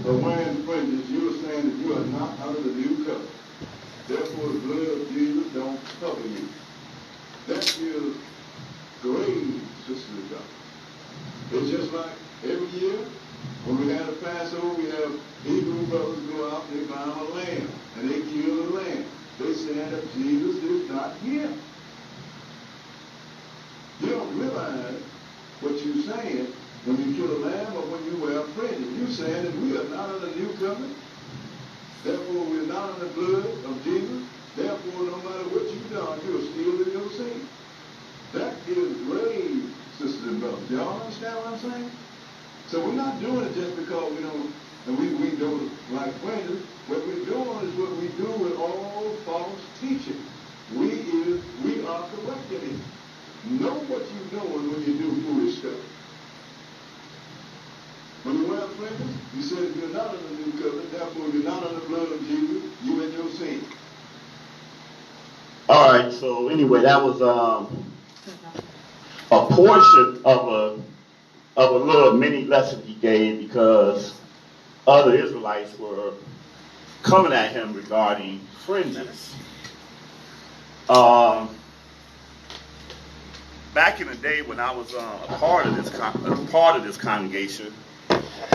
of wearing fringes, you are saying that you are not under the new covenant. Therefore, the blood of Jesus don't cover you. That is grave, Sister God. It's just like every year, when we have a Passover, we have Hebrew brothers go out and they find a lamb, and they kill the lamb. They say that Jesus is not here. You don't realize what you're saying when you kill a lamb or when you wear fringes. You're saying that we are not under the new covenant. Therefore, we're not under the blood of Jesus. Therefore, no matter what you've done, you're still in your sin. That is grave, sisters and brothers. Y'all understand what I'm saying? So we're not doing it just because we don't, and we don't like fringes. What we're doing is what we do with all false teaching. We are correcting it. Know what you're doing when you do foolish stuff. When you wear fringes, you said you're not under the new covenant, therefore you're not under the blood of Jesus, you in your sin. All right, so anyway, that was a portion of a little mini lesson he gave, because other Israelites were coming at him regarding fringes. Back in the day when I was a part of this congregation,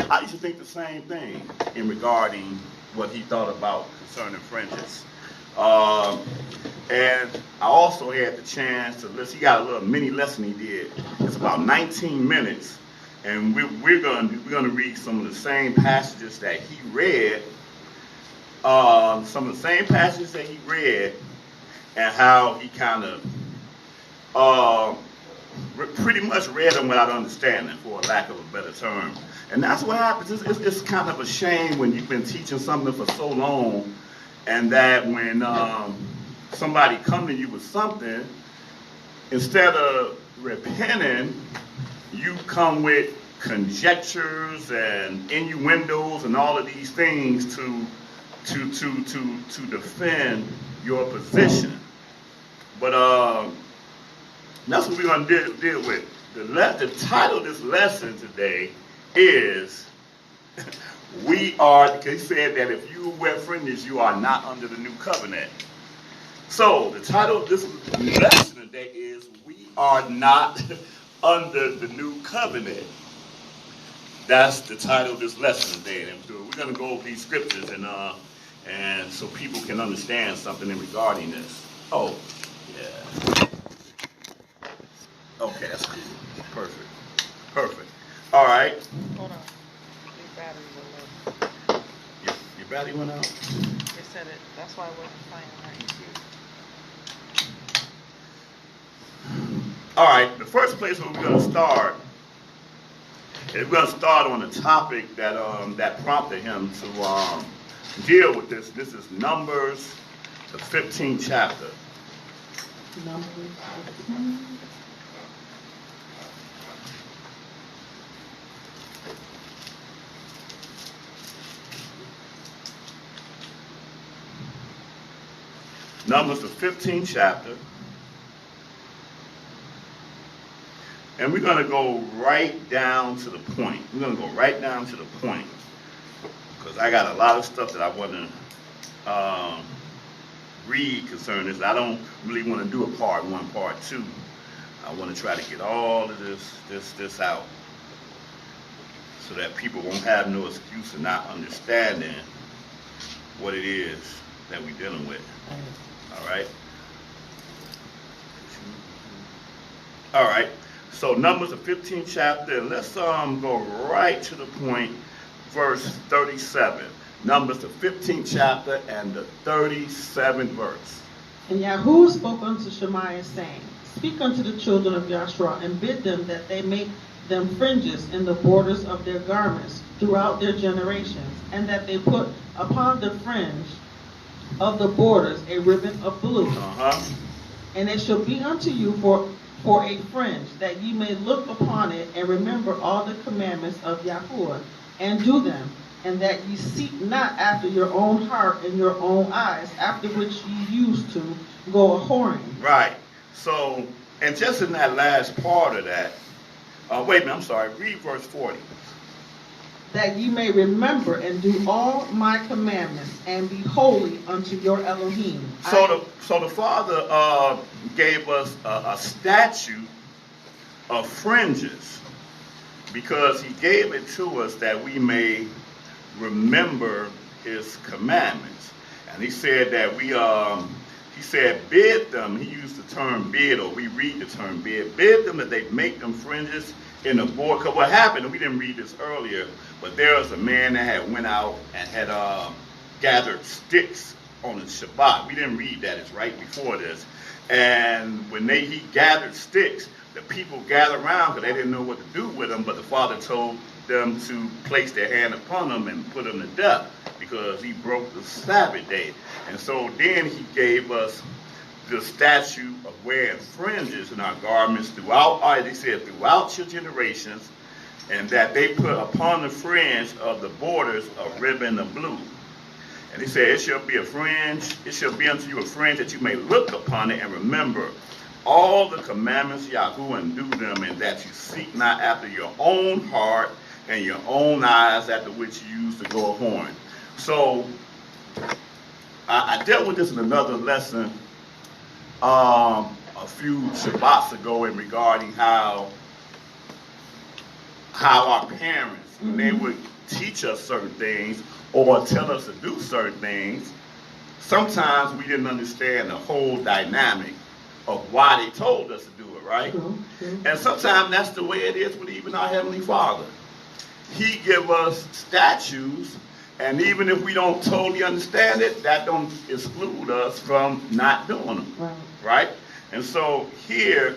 I used to think the same thing in regarding what he thought about concerning fringes. And I also had the chance to listen. He got a little mini lesson he did. It's about 19 minutes, and we're gonna read some of the same passages that he read. Some of the same passages that he read, and how he kind of pretty much read them without understanding, for a lack of a better term. And that's what happens. It's kind of a shame when you've been teaching something for so long, and that when somebody comes to you with something, instead of repenting, you come with conjectures and innuendos and all of these things to defend your position. But that's what we're going to deal with. The title of this lesson today is we are, because he said that if you wear fringes, you are not under the new covenant. So the title of this lesson today is we are not under the new covenant. That's the title of this lesson today. And we're going to go over these scriptures and so people can understand something in regarding this. Oh, yeah. Okay, that's cool. Perfect. All right. Hold on. Your battery went low. Your battery went out? It said it. That's why I wasn't playing right. All right. The first place where we're going to start is we're going to start on a topic that prompted him to deal with this. This is Numbers, the 15th chapter. Numbers 15. Numbers, the 15th chapter. And we're going to go right down to the point. We're going to go right down to the point, because I got a lot of stuff that I want to read concerning this. I don't really want to do a part one, part two. I want to try to get all of this out, so that people won't have no excuse of not understanding what it is that we're dealing with. All right. So Numbers, the 15th chapter, and let's go right to the point, verse 37. Numbers, the 15th chapter and the 37th verse. And YaHuWaH spoke unto Shemaiah, saying, Speak unto the children of Yahshua, and bid them that they make them fringes in the borders of their garments throughout their generations, and that they put upon the fringe of the borders a ribbon of blue. And it shall be unto you for a fringe, that ye may look upon it and remember all the commandments of YaHuWaH, and do them, and that ye seek not after your own heart and your own eyes, after which ye used to go a-whoring. Right. So, and just in that last part of that, wait a minute, I'm sorry, read verse 40. that ye may remember and do all my commandments, and be holy unto your Elohim. So the Father gave us a statute of fringes, because he gave it to us that we may remember his commandments. And he said that he said bid them, he used the term bid, or we read the term bid them that they make them fringes in the board. Because what happened, and we didn't read this earlier, but there was a man that had went out and had gathered sticks on the Shabbat. We didn't read that, it's right before this. And when he gathered sticks, the people gathered around because they didn't know what to do with them, but the Father told them to place their hand upon them and put them to death because he broke the Sabbath day. And so then he gave us the statute of wearing fringes in our garments throughout your generations, and that they put upon the fringe of the borders a ribbon of blue. And he said, it shall be unto you a fringe that you may look upon it and remember all the commandments of YaHuWaH and do them, and that you seek not after your own heart and your own eyes, after which you use to go a horn. So I dealt with this in another lesson a few Shabbats ago in regarding how our parents, when they would teach us certain things or tell us to do certain things, sometimes we didn't understand the whole dynamic of why they told us to do it, right? And sometimes that's the way it is with even our Heavenly Father. He give us statutes, and even if we don't totally understand it, that don't exclude us from not doing them, right? And so here,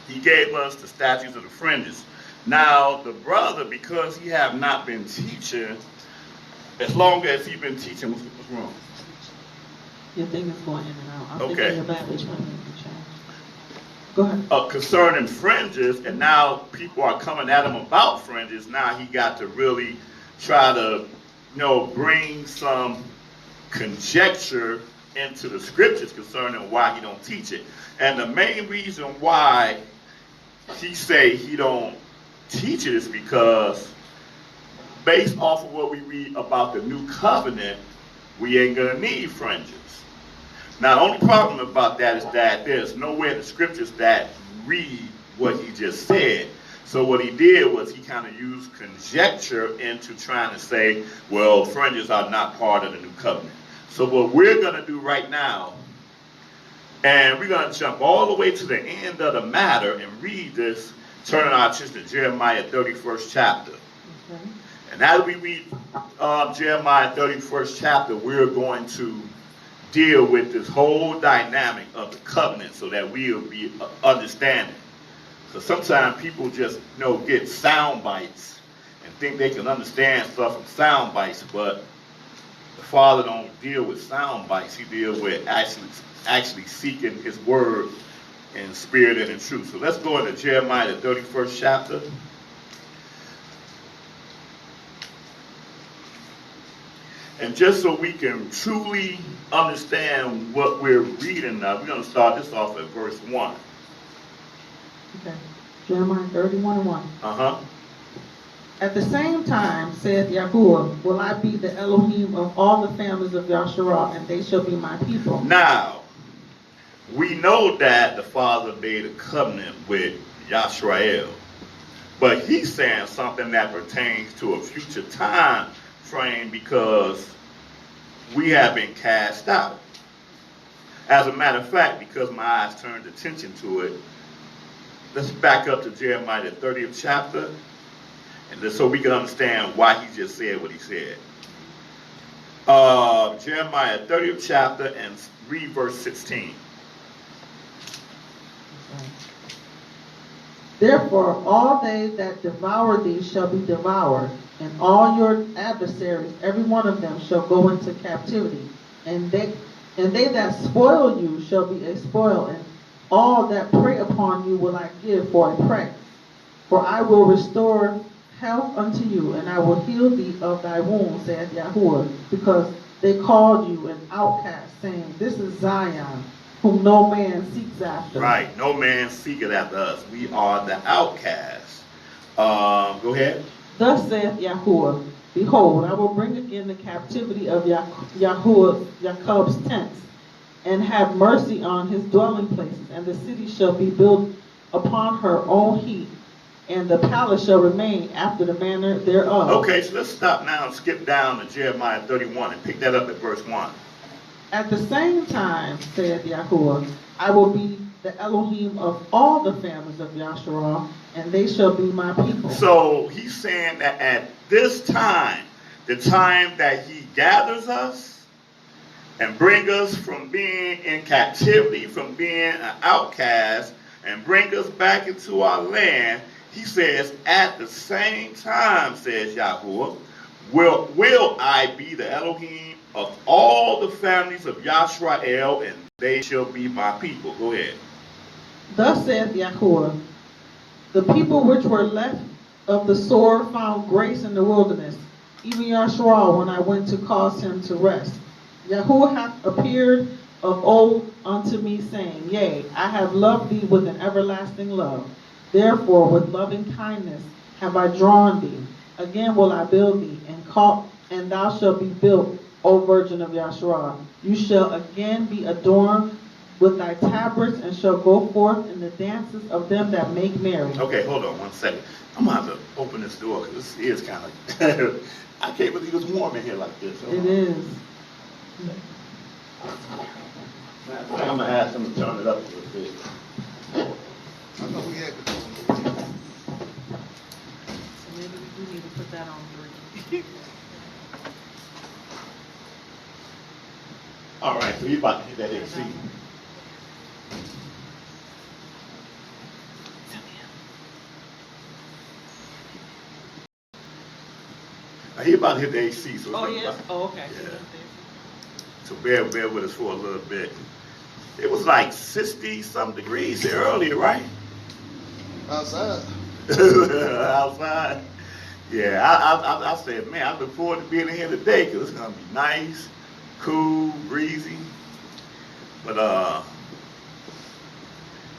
he gave us the statutes of the fringes. Now, the brother, because he have not been teaching, as long as he been teaching, what's wrong? Your thing is going in and out. I'm Okay. thinking your battery's running to change. Go ahead. Concerning fringes, and now people are coming at him about fringes. Now he got to really try to, bring some conjecture into the scriptures concerning why he don't teach it. And the main reason why he say he don't teach it is because based off of what we read about the new covenant, we ain't gonna need fringes. Now the only problem about that is that there's nowhere in the scriptures that read what he just said. So what he did was he kind of used conjecture into trying to say, well, fringes are not part of the new covenant. So what we're gonna do right now, and we're gonna jump all the way to the end of the matter and read this, turning our attention to Jeremiah 31st chapter. Okay. And as we read Jeremiah 31st chapter, we're going to deal with this whole dynamic of the covenant so that we'll be understanding. Because sometimes people just, get sound bites and think they can understand stuff from sound bites, but the Father don't deal with sound bites. He deals with actually seeking his word in spirit and in truth. So let's go into Jeremiah the 31st chapter. And just so we can truly understand what we're reading now, we're going to start this off at verse 1. Okay. Jeremiah 31:1. Uh-huh. At the same time, saith YaHuWaH, will I be the Elohim of all the families of Yasharah, and they shall be my people. Now, we know that the Father made a covenant with Yisrael, but he's saying something that pertains to a future time frame because we have been cast out. As a matter of fact, because my eyes turned attention to it, let's back up to Jeremiah the 30th chapter, and so we can understand why he just said what he said. Jeremiah 30th chapter and read verse 16. Therefore, all they that devour thee shall be devoured, and all your adversaries, every one of them, shall go into captivity. And they that spoil you shall be a spoil, and all that prey upon you will I give for a prey. For I will restore health unto you, and I will heal thee of thy wounds, saith YaHuWaH, because they called you an outcast, saying, This is Zion, whom no man seeks after. Right, no man seeketh after us. We are the outcasts. Go ahead. Thus saith Yahuwah, behold, I will bring again the captivity of Yahuwah, Jacob's tents, and have mercy on his dwelling places, and the city shall be built upon her own heap, and the palace shall remain after the manner thereof. Okay, so let's stop now and skip down to Jeremiah 31 and pick that up at verse 1. At the same time, saith Yahuwah, I will be the Elohim of all the families of Yasharah, and they shall be my people. So he's saying that at this time, the time that he gathers us and bring us from being in captivity, from being an outcast, and bring us back into our land, he says, at the same time, says Yahuwah, will I be the Elohim of all the families of Yisrael, and they shall be my people. Go ahead. Thus saith Yahuwah, the people which were left of the sword found grace in the wilderness, even Yasharah, when I went to cause him to rest. Yahuwah hath appeared of old unto me, saying, Yea, I have loved thee with an everlasting love. Therefore, with loving kindness have I drawn thee. Again will I build thee, and thou shalt be built, O Virgin of Yasharah. You shall again be adorned with thy tabrets, and shall go forth in the dances of them that make merry. Okay, hold on 1 second. I'm going to have to open this door because this is kind of... I can't believe it's warm in here like this. It is. I'm going to ask them to turn it up a little bit. I know we had to. So maybe we do need to put that on 3. All right, so you're about to hit that AC. He about to hit the AC. So Oh, yes? Oh, okay. Yeah. So bear with us for a little bit. It was like 60-some degrees here earlier, right? Outside. Outside. Yeah, I said, man, I look forward to being in here today because it's going to be nice, cool, breezy. But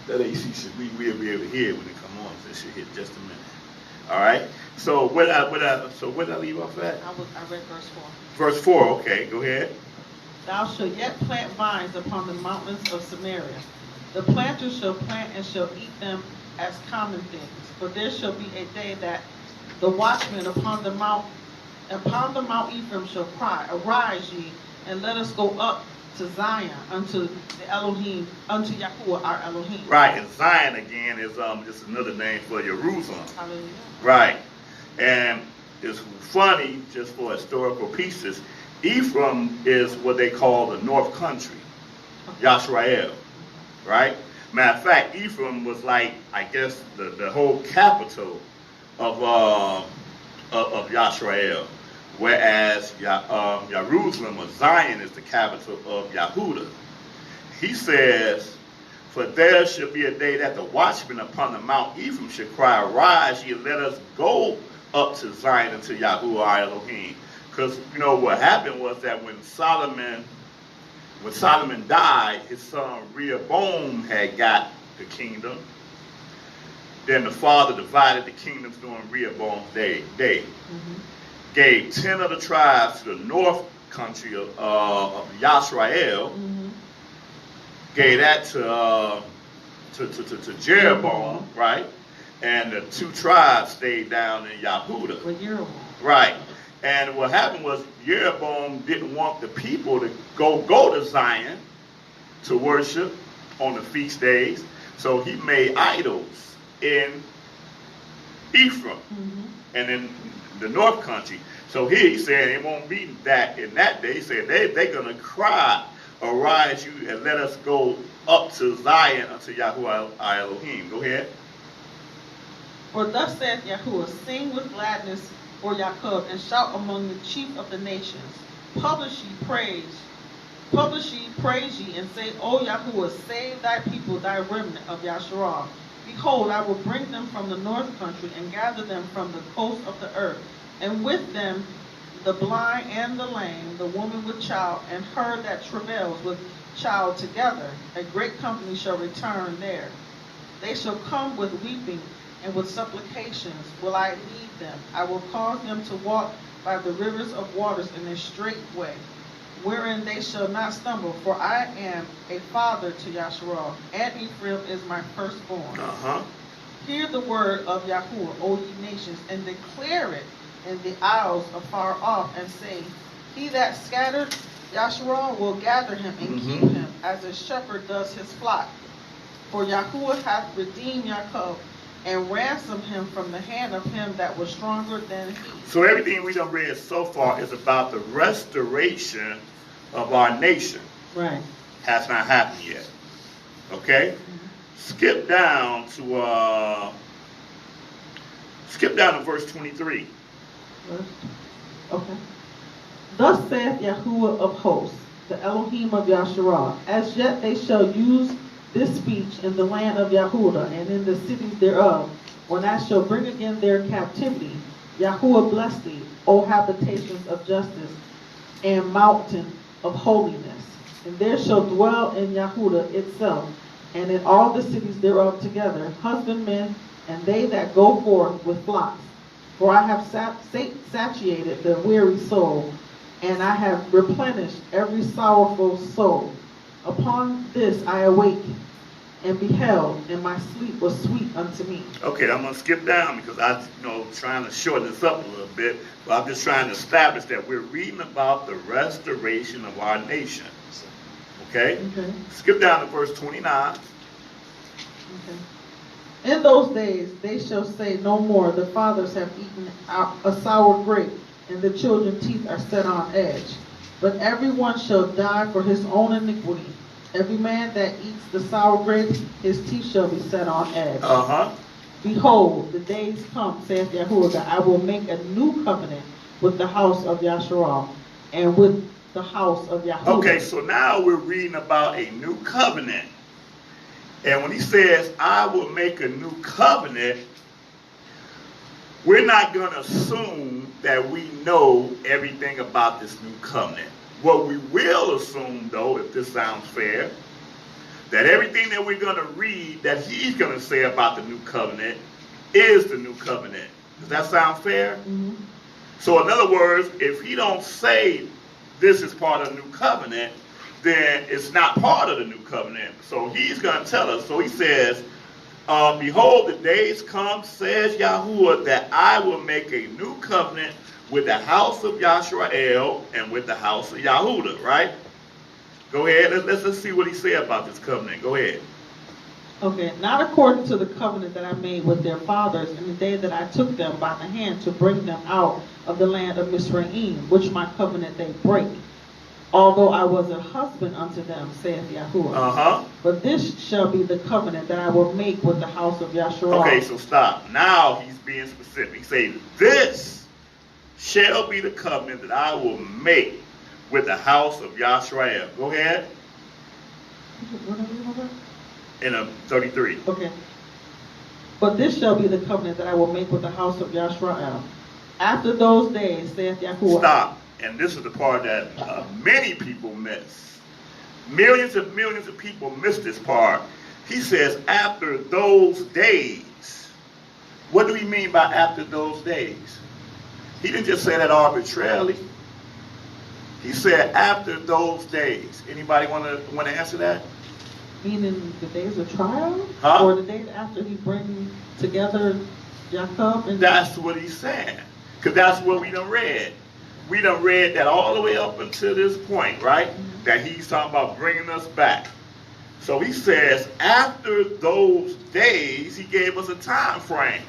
that AC we'll be able to hear it when it come on. So it should hit just a minute. All right. So where did I leave off at? I read verse 4. Verse 4. Okay, go ahead. Thou shalt yet plant vines upon the mountains of Samaria. The planters shall plant and shall eat them as common things. For there shall be a day that the watchmen upon the Mount Ephraim shall cry, Arise ye, and let us go up to Zion, unto the Elohim, unto Yahuwah our Elohim. Right, and Zion again is just another name for Jerusalem. Hallelujah. Right, and it's funny, just for historical pieces, Ephraim is what they call the North Country, Yisrael, right? Matter of fact, Ephraim was like, I guess, the whole capital of Yisrael, whereas Jerusalem or Zion is the capital of Yehuda. He says, for there shall be a day that the watchmen upon the Mount Ephraim shall cry, Arise ye, let us go up to Zion and to Yahuwah our Elohim. Because, you know, what happened was that when Solomon died, his son Rehoboam had got the kingdom. Then the father divided the kingdoms during Rehoboam's day. Mm-hmm. Gave 10 of the tribes to the north country of Yisrael. Mm-hmm. Gave that to Jeroboam, right? And the 2 tribes stayed down in Yehuda. With Jeroboam. Right. And what happened was Jeroboam didn't want the people to go to Zion to worship on the feast days. So he made idols in Ephraim and in the north country. So here he said it won't be that in that day. He said they're going to cry, Arise you and let us go up to Zion unto Yahuwah our Elohim. Go ahead. For thus saith Yahuwah, Sing with gladness for Jacob, and shout among the chief of the nations. Publish ye praise ye, and say, O Yahuwah, save thy people, thy remnant of Yasharah. Behold, I will bring them from the north country, and gather them from the coast of the earth, and with them the blind and the lame, the woman with child, and her that travails with child together. A great company shall return there. They shall come with weeping and with supplications will I lead them. I will cause them to walk by the rivers of waters in a straight way, wherein they shall not stumble. For I am a father to YaHuWaH, and Ephraim is my firstborn. Hear the word of YaHuWaH, O ye nations, and declare it in the isles afar off, and say, He that scattered YaHuWaH will gather him and keep him, as a shepherd does his flock. For YaHuWaH hath redeemed Jacob, and ransomed him from the hand of him that was stronger than he. So everything we done read so far is about the restoration of our nation. Right. Has not happened yet. Okay? Skip down to verse 23. Okay. Thus saith YaHuWaH of hosts, the Elohim of YaHuWaH, as yet they shall use this speech in the land of Yehuda and in the cities thereof, when I shall bring again their captivity. YaHuWaH bless thee, O habitations of justice, and mountain of holiness. And there shall dwell in Yehuda itself, and in all the cities thereof together, husbandmen, and they that go forth with flocks. For I have satiated the weary soul, and I have replenished every sorrowful soul. Upon this I awake and beheld, and my sleep was sweet unto me. Okay, I'm going to skip down because I'm trying to shorten this up a little bit, but I'm just trying to establish that we're reading about the restoration of our nation. Okay? Skip down to verse 29. Okay. In those days they shall say no more, the fathers have eaten a sour grape, and the children's teeth are set on edge. But everyone shall die for his own iniquity. Every man that eats the sour grapes, his teeth shall be set on edge. Behold, the days come, saith YaHuWaH, that I will make a new covenant with the house of YaHuWaH and with the house of YaHuWaH. Okay, so now we're reading about a new covenant. And when he says, I will make a new covenant, we're not going to assume that we know everything about this new covenant. What we will assume, though, if this sounds fair, that everything that we're going to read that he's going to say about the new covenant is the new covenant. Does that sound fair? So in other words, if he don't say this is part of the new covenant, then it's not part of the new covenant. So he's going to tell us. So he says, behold, the days come, says YaHuWaH, that I will make a new covenant with the house of Yisrael and with the house of Yehuda, right? Go ahead. Let's see what he said about this covenant. Go ahead. Okay. Not according to the covenant that I made with their fathers in the day that I took them by the hand to bring them out of the land of Mizraim, which my covenant they break. Although I was a husband unto them, saith YaHuWaH. But this shall be the covenant that I will make with the house of YaHuWaH. Okay, so stop. Now he's being specific. He says, this shall be the covenant that I will make with the house of Yisrael. Go ahead. In 33. Okay. But this shall be the covenant that I will make with the house of Yisrael. After those days, saith YaHuWaH. Stop. And this is the part that many people miss. Millions and millions of people miss this part. He says, after those days. What do we mean by after those days? He didn't just say that arbitrarily. He said after those days. Anybody want to answer that? Meaning the days of trial? Huh? Or the days after he brings together Jacob? And that's what he's saying. Because that's what we done read. We done read that all the way up until this point, right? That he's talking about bringing us back. So he says after those days, he gave us a time frame.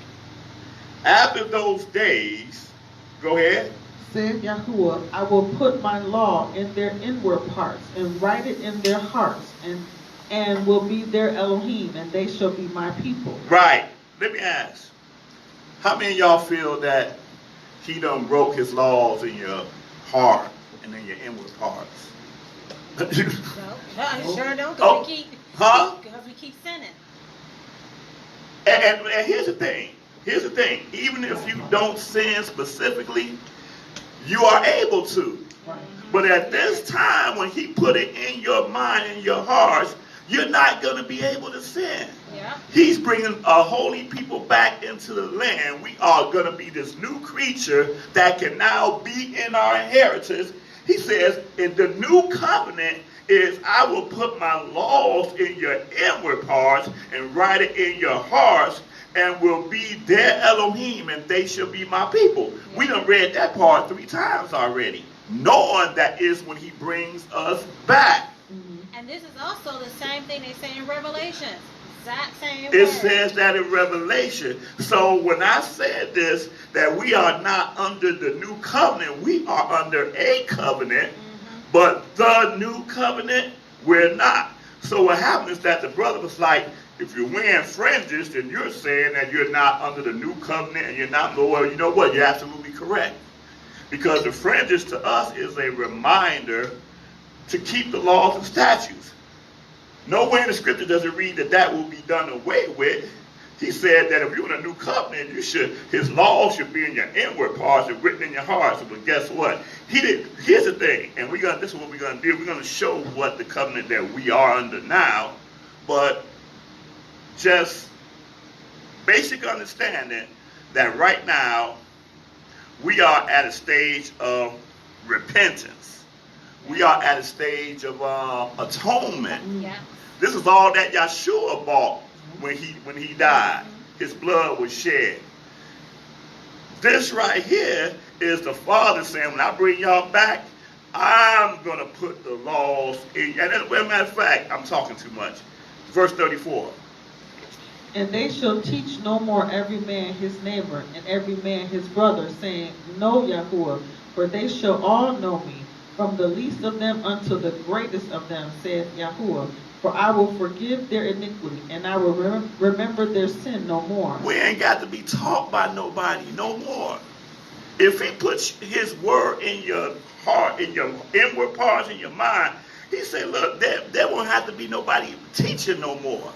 After those days, go ahead. Saith YaHuWaH, I will put my law in their inward parts and write it in their hearts and will be their Elohim, and they shall be my people. Right. Let me ask. How many of y'all feel that he done broke his laws in your heart and in your inward parts? No, I sure don't, because we keep sinning. And here's the thing. Here's the thing. Even if you don't sin specifically, you are able to. But at this time, when he put it in your mind and your hearts, you're not going to be able to sin. Yeah. He's bringing a holy people back into the land. We are going to be this new creature that can now be in our inheritance. He says, in the new covenant is, I will put my laws in your inward parts and write it in your hearts, and will be their Elohim, and they shall be my people. Yeah. We done read that part 3 times already, knowing that is when he brings us back. And this is also the same thing they say in Revelation. Exact same It word. says that in Revelation. So when I said this, that we are not under the new covenant, we are under a covenant, but the new covenant, we're not. So what happened is that the brother was like, if you're wearing fringes, then you're saying that you're not under the new covenant and you're not, well, you know what, you're absolutely correct. Because the fringes to us is a reminder to keep the laws and statutes. Nowhere in the scripture does it read that that will be done away with. He said that if you're in a new covenant, his laws should be in your inward parts and written in your hearts. But guess what? Here's the thing, and this is what we're going to do. We're going to show what the covenant that we are under now, but just basic understanding that right now we are at a stage of repentance. We are at a stage of atonement. Yeah. This is all that Yahshua bought when he died. His blood was shed. This right here is the Father saying, when I bring y'all back, I'm going to put the laws in. And as a matter of fact, I'm talking too much. Verse 34. And they shall teach no more every man his neighbor and every man his brother, saying, Know YaHuWaH, for they shall all know me, from the least of them unto the greatest of them, saith YaHuWaH. For I will forgive their iniquity, and I will remember their sin no more. We ain't got to be taught by nobody no more. If he puts his word in your heart, in your inward parts, in your mind, he said, look, there won't have to be nobody teaching no more.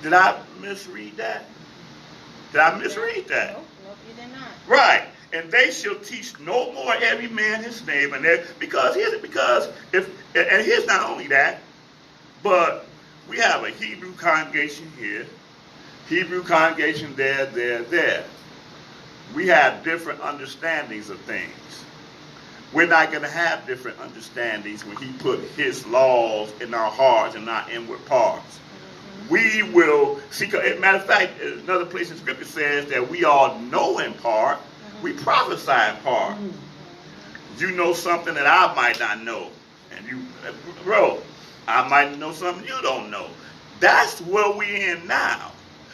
Did I misread that? Did I misread that? Nope, you did not. Right. And they shall teach no more every man his neighbor. And here's not only that, but we have a Hebrew congregation here, Hebrew congregation there. We have different understandings of things. We're not going to have different understandings when he put his laws in our hearts and our inward parts. We will see, matter of fact, another place in Scripture says that we all know in part, we prophesy in part. You know something that I might not know. And I might know something you don't know. That's where we're in now.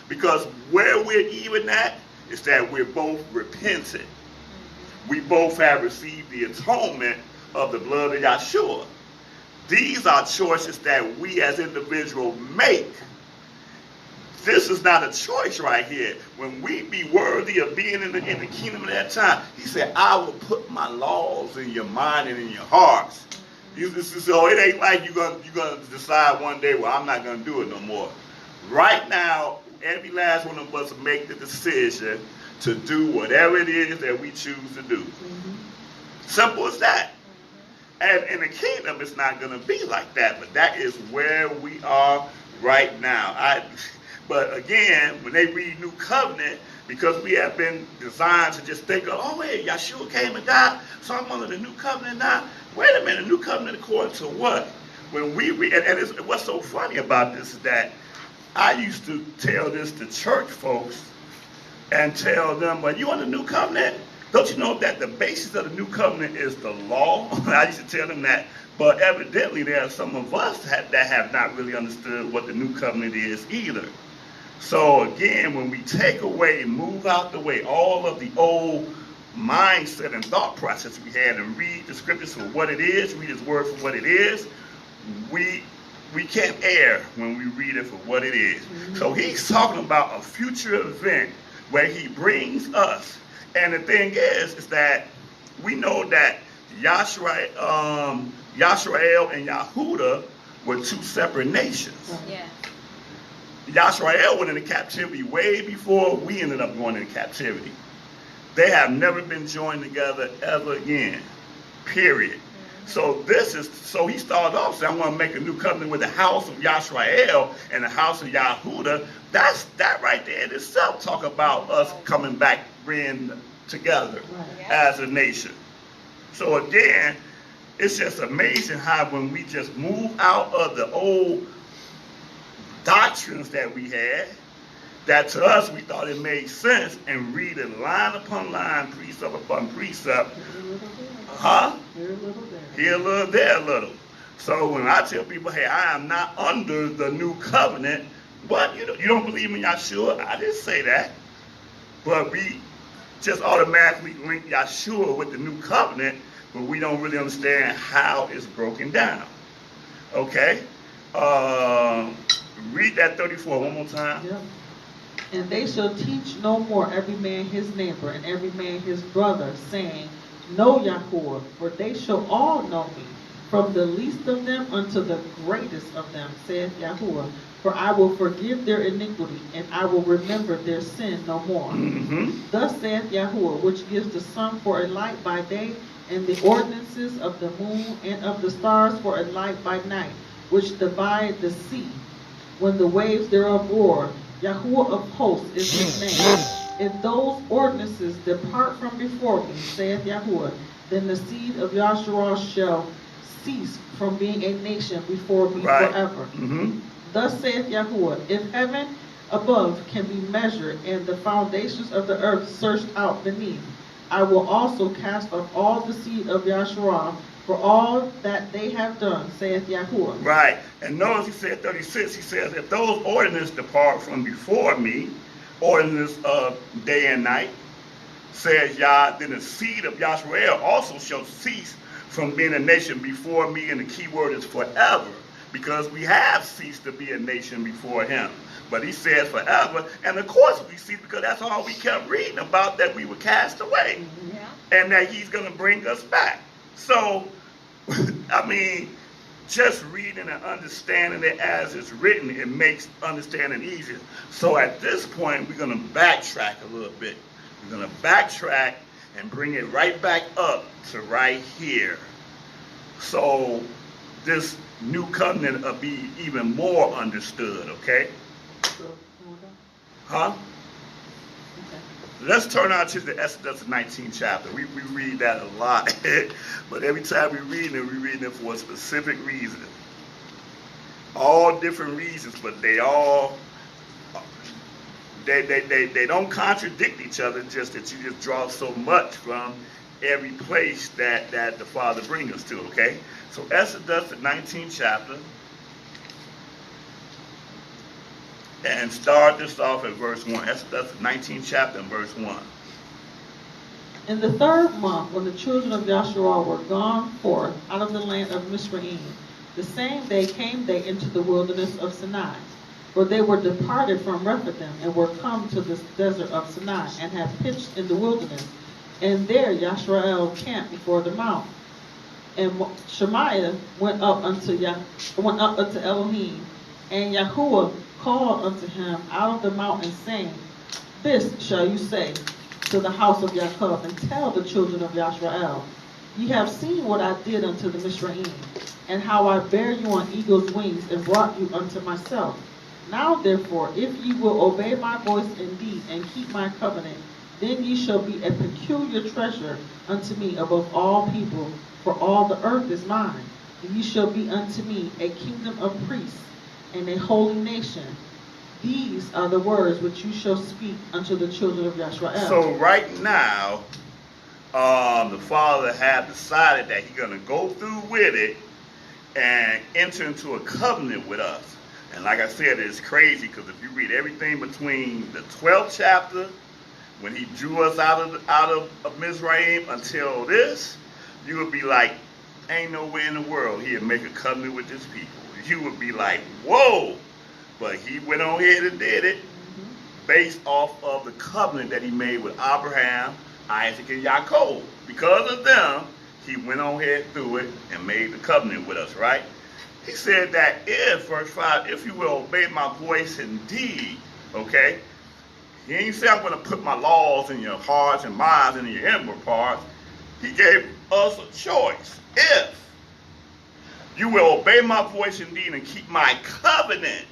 Because where we're even at is that we're both repentant. We both have received the atonement of the blood of Yahshua. These are choices that we as individuals make. This is not a choice right here. When we be worthy of being in the kingdom at that time, he said, I will put my laws in your mind and in your hearts. So it ain't like you're gonna decide one day, well, I'm not going to do it no more. Right now, every last one of us make the decision to do whatever it is that we choose to do. Simple as that. And in the kingdom, it's not going to be like that, but that is where we are right now. But again, when they read New Covenant, because we have been designed to just think of, oh, hey, Yahshua came and died, so I'm under the New Covenant now. Wait a minute, New Covenant according to what? When we read, and what's so funny about this is that I used to tell this to church folks and tell them, well, you on the New Covenant? Don't you know that the basis of the New Covenant is the law? I used to tell them that. But evidently there are some of us that have not really understood what the New Covenant is either. So again, when we take away and move out the way all of the old mindset and thought process we had and read the scriptures for what it is, read his word for what it is, we can't err when we read it for what it is. So he's talking about a future event where he brings us. And the thing is that we know that Yisrael and Yahudah were two separate nations. Yeah. Yisrael went into captivity way before we ended up going into captivity. They have never been joined together ever again, period. So he started off saying, I'm going to make a new covenant with the house of Yisrael and the house of Yahudah. That right there in itself talk about us coming back, being together as a nation. So again, it's just amazing how when we just move out of the old doctrines that we had, that to us we thought it made sense, and read it line upon line, precept upon precept. Here a little, there a little. So when I tell people, hey, I am not under the new covenant, but you don't believe in Yeshua, I didn't say that. But we just automatically link Yeshua with the new covenant, but we don't really understand how it's broken down. Okay? Read that 34 one more time. Yeah. And they shall teach no more every man his neighbor and every man his brother, saying, Know YaHuWaH, for they shall all know me, from the least of them unto the greatest of them, saith YaHuWaH. For I will forgive their iniquity, and I will remember their sin no more. Thus saith YaHuWaH, which gives the sun for a light by day, and the ordinances of the moon and of the stars for a light by night, which divide the sea, when the waves thereof roar. YaHuWaH of hosts is his name. If those ordinances depart from before me, saith YaHuWaH, then the seed of Yahshua shall cease from being a nation before me forever. Thus saith YaHuWaH, if heaven above can be measured, and the foundations of the earth searched out beneath, I will also cast off all the seed of Yahshua for all that they have done, saith YaHuWaH. Right. And notice he said 36, he says, if those ordinances depart from before me, ordinance of day and night, says Yah, then the seed of Yisrael also shall cease from being a nation before me, and the key word is forever, because we have ceased to be a nation before him. But he says forever, and of course we see, because that's all we kept reading about, that we were cast away, and that he's going to bring us back. So, I mean, just reading and understanding it as it's written, it makes understanding easier. So at this point, we're going to backtrack a little bit. We're going to backtrack and bring it right back up to right here. So this new covenant will be even more understood, okay? Huh? Let's turn out to the Exodus 19th chapter. We read that a lot, but every time we read it for a specific reason. All different reasons, but they don't contradict each other, just that you just draw so much from every place that the Father brings us to, okay? So Exodus the 19th chapter, and start this off at verse 1. Exodus the 19th chapter and verse 1. In the third month, when the children of Yahshua were gone forth out of the land of Mizraim, the same day came they into the wilderness of Sinai. For they were departed from Rephidim, and were come to this desert of Sinai, and have pitched in the wilderness. And there Yashrael camped before the mount. And Shemaiah went up unto Elohim, and YaHuWaH called unto him out of the mountain, saying, This shall you say to the house of Jacob, and tell the children of Yashrael, Ye have seen what I did unto the Mizraim, and how I bare you on eagle's wings, and brought you unto myself. Now therefore, if ye will obey my voice indeed, and keep my covenant, then ye shall be a peculiar treasure unto me above all people, for all the earth is mine. And ye shall be unto me a kingdom of priests, and a holy nation. These are the words which you shall speak unto the children of Yisrael. So right now, the Father had decided that he's going to go through with it and enter into a covenant with us. And like I said, it's crazy, because if you read everything between the 12th chapter, when he drew us out of Mizraim, until this, you would be like, ain't nowhere in the world he'd make a covenant with his people. You would be like, whoa! But he went on ahead and did it based off of the covenant that he made with Abraham, Isaac, and Jacob. Because of them, he went on ahead through it and made the covenant with us, right? He said that if, verse 5, if you will obey my voice indeed, okay? He ain't say I'm going to put my laws in your hearts and minds and in your inward parts. He gave us a choice. If You will obey my voice indeed and keep my covenant.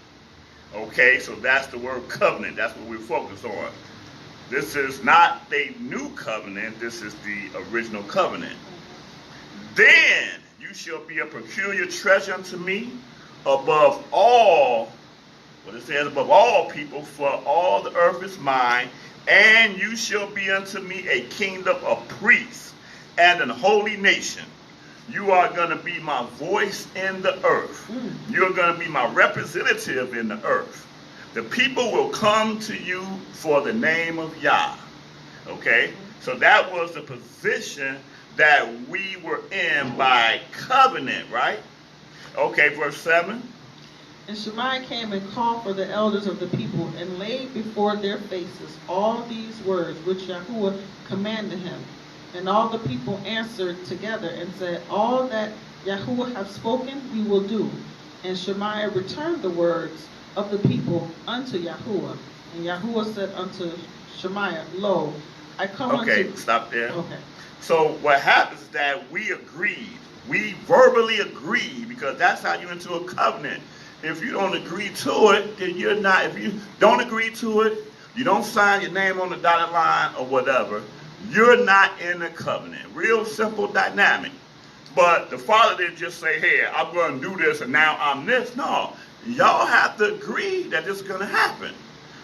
Okay, so that's the word covenant. That's what we're focused on. This is not the new covenant. This is the original covenant. Then you shall be a peculiar treasure unto me above all, what it says, above all people, for all the earth is mine, and you shall be unto me a kingdom of priests and an holy nation. You are going to be my voice in the earth. You're going to be my representative in the earth. The people will come to you for the name of Yah. Okay? So that was the position that we were in by covenant, right? Okay, verse 7. And Shemaiah came and called for the elders of the people and laid before their faces all these words which YaHuWaH commanded him. And all the people answered together and said, all that YaHuWaH hath spoken we will do. And Shemaiah returned the words of the people unto YaHuWaH. And YaHuWaH said unto Shemaiah, lo, I come unto... Okay, stop there. Okay. So what happens is that we agreed. We verbally agreed, because that's how you into a covenant. If you don't agree to it, then you're not. If you don't agree to it, you don't sign your name on the dotted line or whatever, you're not in a covenant. Real simple dynamic. But the Father didn't just say, hey, I'm going to do this and now I'm this. No. Y'all have to agree that this is going to happen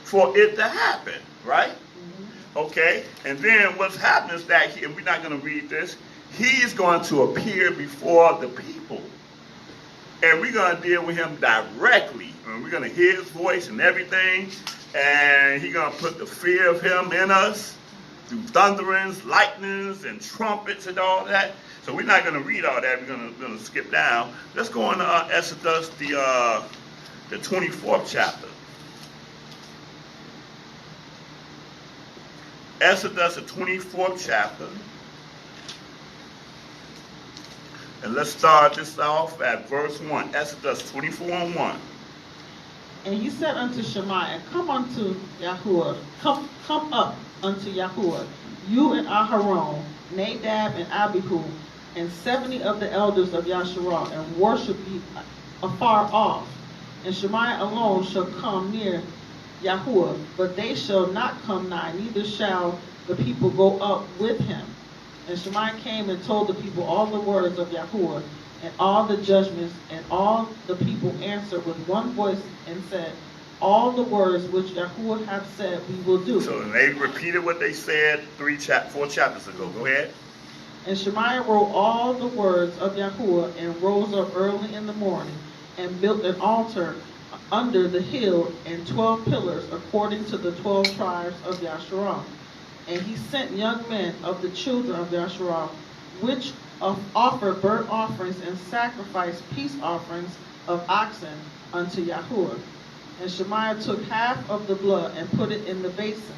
for it to happen, right? Okay? And then what's happening is that, and we're not going to read this, he's going to appear before the people. And we're going to deal with him directly. And we're going to hear his voice and everything. And he's going to put the fear of him in us through thunderings, lightnings, and trumpets and all that. So we're not going to read all that. We're going to skip down. Let's go on to Exodus, the 24th chapter. Exodus, the 24th chapter. And let's start this off at verse 1. Exodus 24:1. And he said unto Shemaiah, come unto YaHuWaH, come up unto YaHuWaH, you and Aharon, Nadab and Abihu, and 70 of the elders of Yasharah, and worship ye afar off. And Shemaiah alone shall come near YaHuWaH, but they shall not come nigh, neither shall the people go up with him. And Shemaiah came and told the people all the words of YaHuWaH, and all the judgments, and all the people answered with one voice and said, all the words which YaHuWaH hath said we will do. So they repeated what they said 4 chapters ago. Go ahead. And Shemaiah wrote all the words of YaHuWaH, and rose up early in the morning, and built an altar under the hill, and 12 pillars, according to the 12 tribes of Yasharah. And he sent young men of the children of Yasharah, which offered burnt offerings and sacrificed peace offerings of oxen unto YaHuWaH. And Shemaiah took half of the blood and put it in the basin,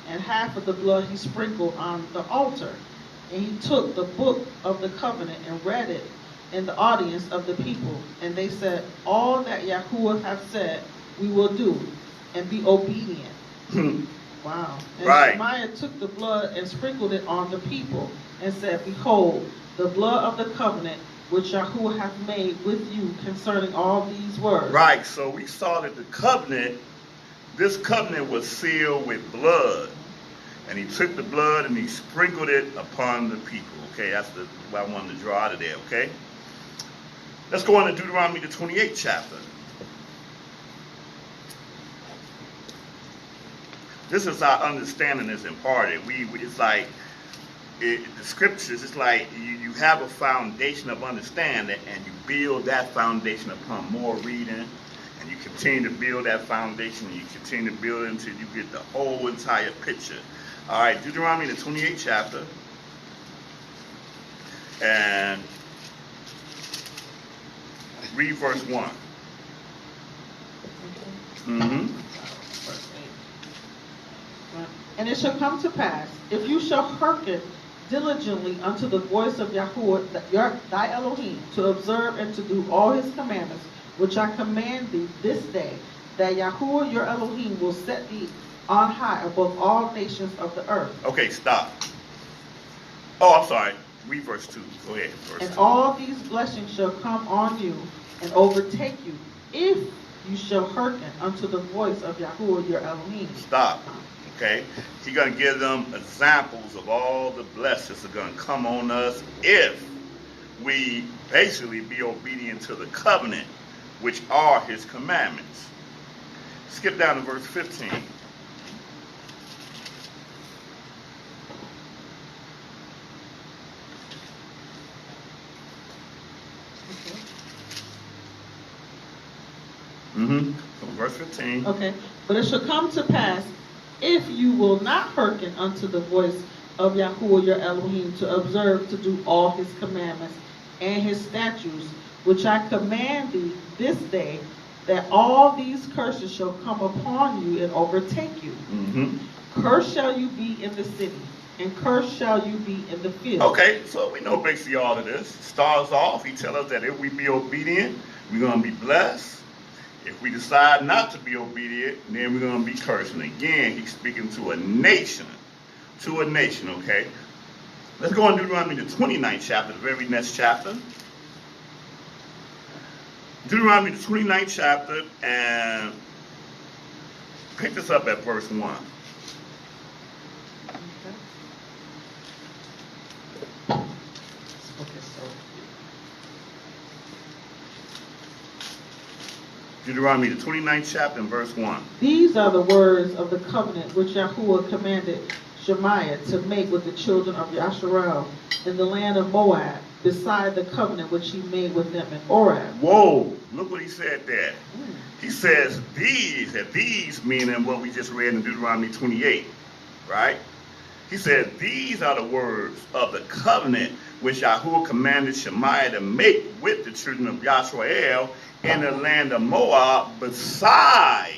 and half of the blood he sprinkled on the altar. And he took the book of the covenant and read it in the audience of the people. And they said, all that YaHuWaH hath said we will do, and be obedient. Wow. And right. Shemaiah took the blood and sprinkled it on the people, and said, behold, the blood of the covenant which YaHuWaH hath made with you concerning all these words. Right, so we saw that the covenant, this covenant was sealed with blood. And he took the blood and he sprinkled it upon the people. Okay, that's what I wanted to draw out of there, okay? Let's go on to Deuteronomy, the 28th chapter. This is our understanding is imparted. It's like, the scriptures, it's like you have a foundation of understanding, and you build that foundation upon more reading, and you continue to build that foundation, and you continue to build it until you get the whole entire picture. All right, Deuteronomy, the 28th chapter, and read verse 1. And it shall come to pass, if you shall hearken diligently unto the voice of YaHuWaH, thy Elohim, to observe and to do all his commandments, which I command thee this day, that YaHuWaH your Elohim will set thee on high above all nations of the earth. Okay, stop. Oh, I'm sorry. Read verse 2. Go ahead. Verse And 2. all these blessings shall come on you and overtake you, if you shall hearken unto the voice of YaHuWaH your Elohim. Stop. Okay? He's going to give them examples of all the blessings that are going to come on us if we basically be obedient to the covenant, which are his commandments. Skip down to verse 15. So verse 15. Okay. But it shall come to pass, if you will not hearken unto the voice of YaHuWaH your Elohim, to observe to do all his commandments and his statutes, which I command thee this day, that all these curses shall come upon you and overtake you. Cursed shall you be in the city, and cursed shall you be in the field. Okay, so we know basically all of this. Starts off, he tells us that if we be obedient, we're going to be blessed. If we decide not to be obedient, then we're going to be cursed. And again, he's speaking to a nation. To a nation, okay? Let's go on Deuteronomy, the 29th chapter, the very next chapter. Deuteronomy, the 29th chapter, and pick this up at verse 1. Deuteronomy, the 29th chapter, and verse 1. These are the words of the covenant which YaHuWaH commanded Shemaiah to make with the children of Yasharal in the land of Moab, beside the covenant which he made with them in Orab. Whoa, look what he said there. He says these meaning what we just read in Deuteronomy 28, right? He said, these are the words of the covenant which YaHuWaH commanded Shemaiah to make with the children of Yasharal in the land of Moab, beside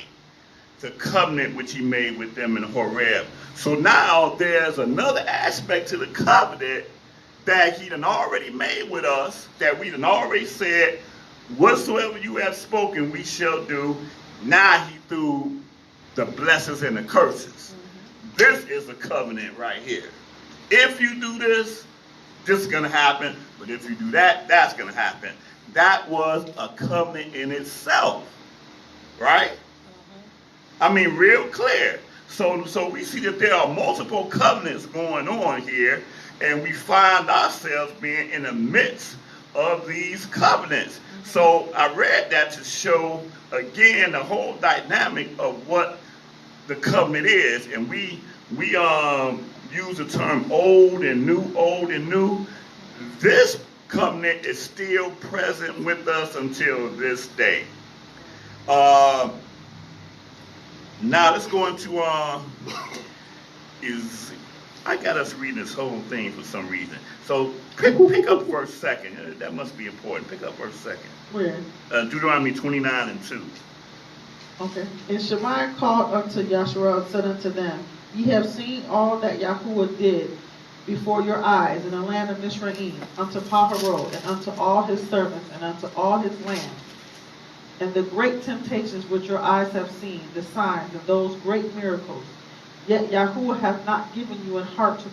the covenant which he made with them in Horeb. So now there's another aspect to the covenant that he done already made with us, that we done already said, whatsoever you have spoken, we shall do. Now he threw the blessings and the curses. This is the covenant right here. If you do this, this is going to happen. But if you do that, that's going to happen. That was a covenant in itself, right? I mean, real clear. So we see that there are multiple covenants going on here, and we find ourselves being in the midst of these covenants. So I read that to show, again, the whole dynamic of what the covenant is. And we use the term old and new. This covenant is still present with us until this day. Now let's go into I got us reading this whole thing for some reason. So pick up verse 2. That must be important. Pick up verse 2. Where? Deuteronomy 29 and 2. Okay. And Shemaiah called unto Yasharal and said unto them, Ye have seen all that YaHuWaH did before your eyes in the land of Mizraim, unto Paharod, and unto all his servants, and unto all his land. And the great temptations which your eyes have seen, the signs and those great miracles. Yet YaHuWaH hath not given you a heart to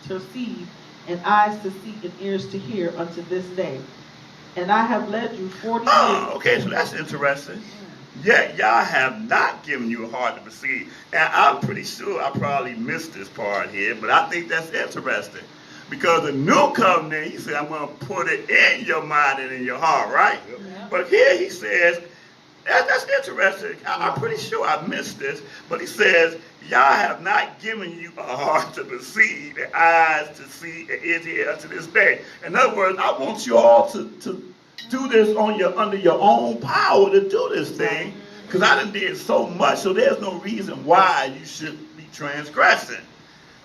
perceive, and eyes to see, and ears to hear unto this day. And I have led you 40 years. Oh, okay, so that's interesting. Yet y'all have not given you a heart to perceive. And I'm pretty sure I probably missed this part here, but I think that's interesting. Because the new covenant, he said, I'm going to put it in your mind and in your heart, right? Yep. But here he says, that's interesting. I'm pretty sure I missed this, but he says, y'all have not given you a heart to perceive, and eyes to see, and ears to hear unto this day. In other words, I want you all to do this under your own power to do this thing, because I done did so much, so there's no reason why you should be transgressing.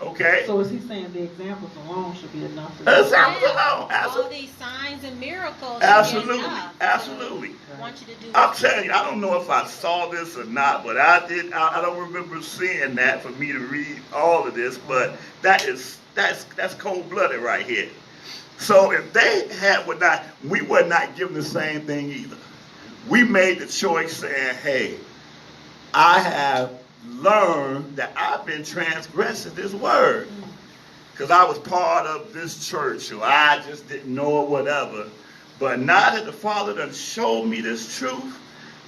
Okay? So is he saying the examples alone should be enough for examples alone, all these signs and miracles. Absolutely, enough. absolutely. I want you to do I'm telling you, I don't know if I saw this or not, but I don't remember seeing that for me to read all of this, but that's cold-blooded right here. So if they we were not given the same thing either. We made the choice saying, hey, I have learned that I've been transgressing this word. because I was part of this church, or I just didn't know or whatever. But now that the Father done showed me this truth,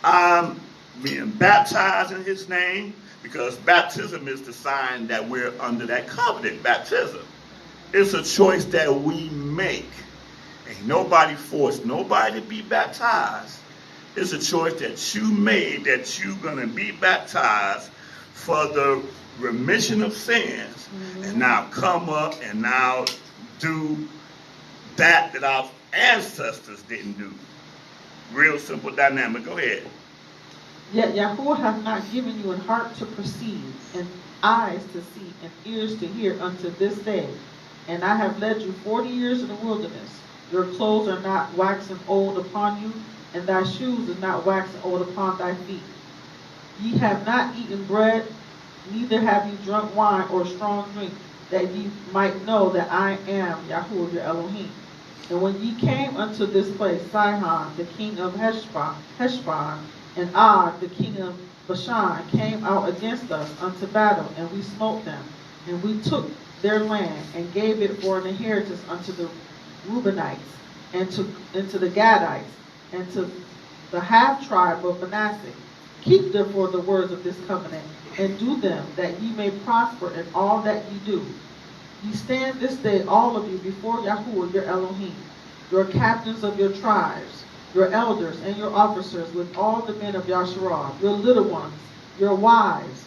I'm being baptized in his name, because baptism is the sign that we're under that covenant. Baptism. It's a choice that we make. Ain't nobody forced nobody to be baptized. It's a choice that you made, that you're going to be baptized for the remission of sins. And now come up and now do that our ancestors didn't do. Real simple dynamic. Go ahead. Yet Yahuwah hath not given you an heart to perceive, and eyes to see, and ears to hear unto this day. And I have led you 40 years in the wilderness. Your clothes are not waxen old upon you, and thy shoes are not waxen old upon thy feet. Ye have not eaten bread, neither have ye drunk wine or strong drink, that ye might know that I am Yahuwah your Elohim. And when ye came unto this place, Sihon, the king of Heshbon, and Og, the king of Bashan, came out against us unto battle, and we smote them. And we took their land, and gave it for an inheritance unto the Reubenites, and to the Gadites, and to the half tribe of Manasseh. Keep therefore the words of this covenant, and do them, that ye may prosper in all that ye do. Ye stand this day, all of you, before Yahuwah your Elohim, your captains of your tribes, your elders and your officers, with all the men of Yasharah, your little ones, your wives,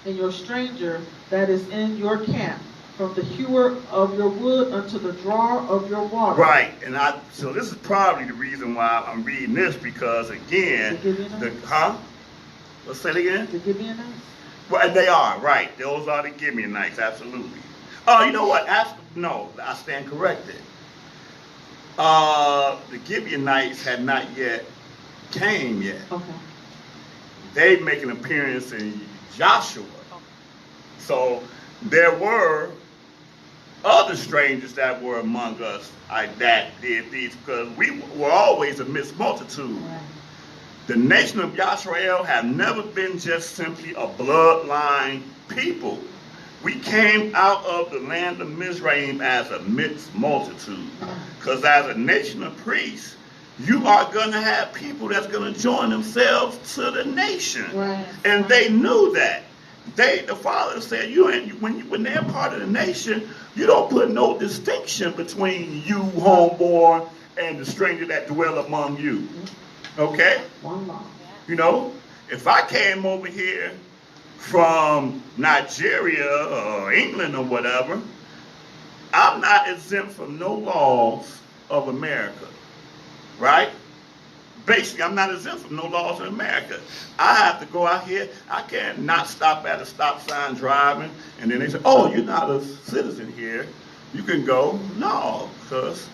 and your stranger that is in your camp, from the hewer of your wood unto the drawer of your water. Right, and so this is probably the reason why I'm reading this, because again, Let's say it again. The Gibeonites? Well, they are, right. Those are the Gibeonites, absolutely. Oh, you know what? No, I stand corrected. The Gibeonites had not yet came yet. Okay. They make an appearance in Joshua. So there were other strangers that were among us that did these, because we were always a mixed multitude. Right. The nation of Yisrael have never been just simply a bloodline people. We came out of the land of Mizraim as a mixed multitude. Because as a nation of priests, you are going to have people that's going to join themselves to the nation. Right. And they knew that. The Father said, when they're part of the nation, you don't put no distinction between you, homeborn, and the stranger that dwell among you. Okay? One law. You know, if I came over here from Nigeria or England or whatever, I'm not exempt from no laws of America, right? Basically, I'm not exempt from no laws of America. I have to go out here. I can't not stop at a stop sign driving, and then they say, oh, you're not a citizen here. You can go. No, because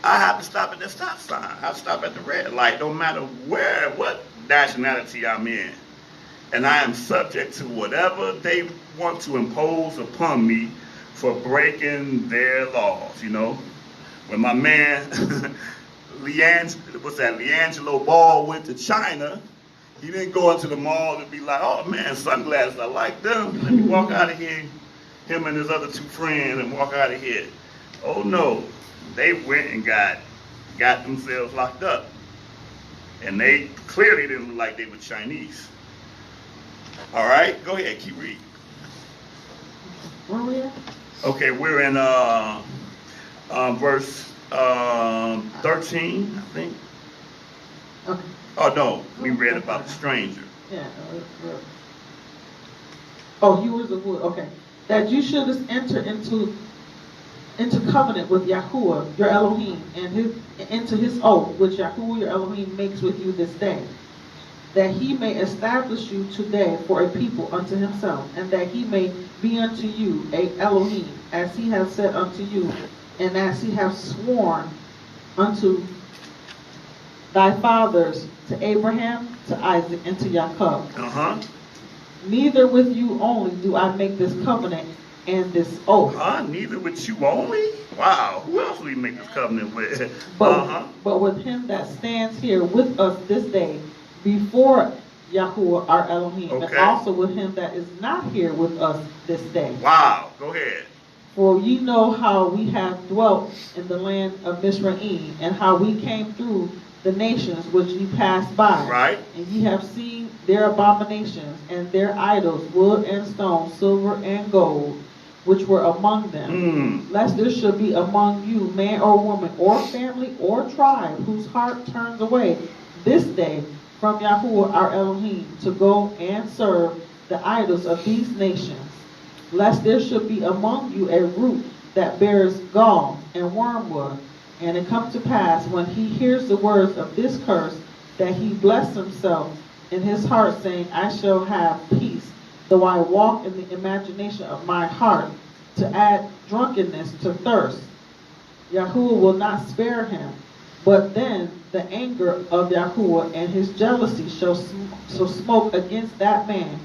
I have to stop at the stop sign. I have to stop at the red light, no matter what nationality I'm in. And I am subject to whatever they want to impose upon me for breaking their laws, you know. When my man, Leangelo Ball went to China, he didn't go into the mall and be like, oh man, sunglasses, I like them. Let me walk out of here, him and his other two friends, and walk out of here. Oh no, they went and got themselves locked up. And they clearly didn't look like they were Chinese. All right, go ahead, keep reading. Where we at? Okay, we're in verse 13, I think. Okay. Oh no, we read about the stranger. Yeah. Oh, hewers of wood. Okay. That you should enter into covenant with Yahuwah your Elohim, and into his oath which Yahuwah your Elohim makes with you this day, that he may establish you today for a people unto himself, and that he may be unto you a Elohim, as he hath said unto you, and as he hath sworn unto thy fathers, to Abraham, to Isaac, and to Jacob. Neither with you only do I make this covenant and this oath. Neither with you only? Wow, who else do we make this covenant with? But with him that stands here with us this day, before Yahuwah our Elohim, okay. and also with him that is not here with us this day. Wow, go ahead. For ye know how we have dwelt in the land of Mizraim, and how we came through the nations which ye passed by. Right. And ye have seen their abominations, and their idols, wood and stone, silver and gold, which were among them. Lest there should be among you man or woman, or family, or tribe, whose heart turns away this day from YaHuWaH our Elohim, to go and serve the idols of these nations. Lest there should be among you a root that bears gall and wormwood. And it come to pass, when he hears the words of this curse, that he bless himself in his heart, saying, I shall have peace, though I walk in the imagination of my heart, to add drunkenness to thirst. YaHuWaH will not spare him. But then the anger of YaHuWaH and his jealousy shall smoke against that man,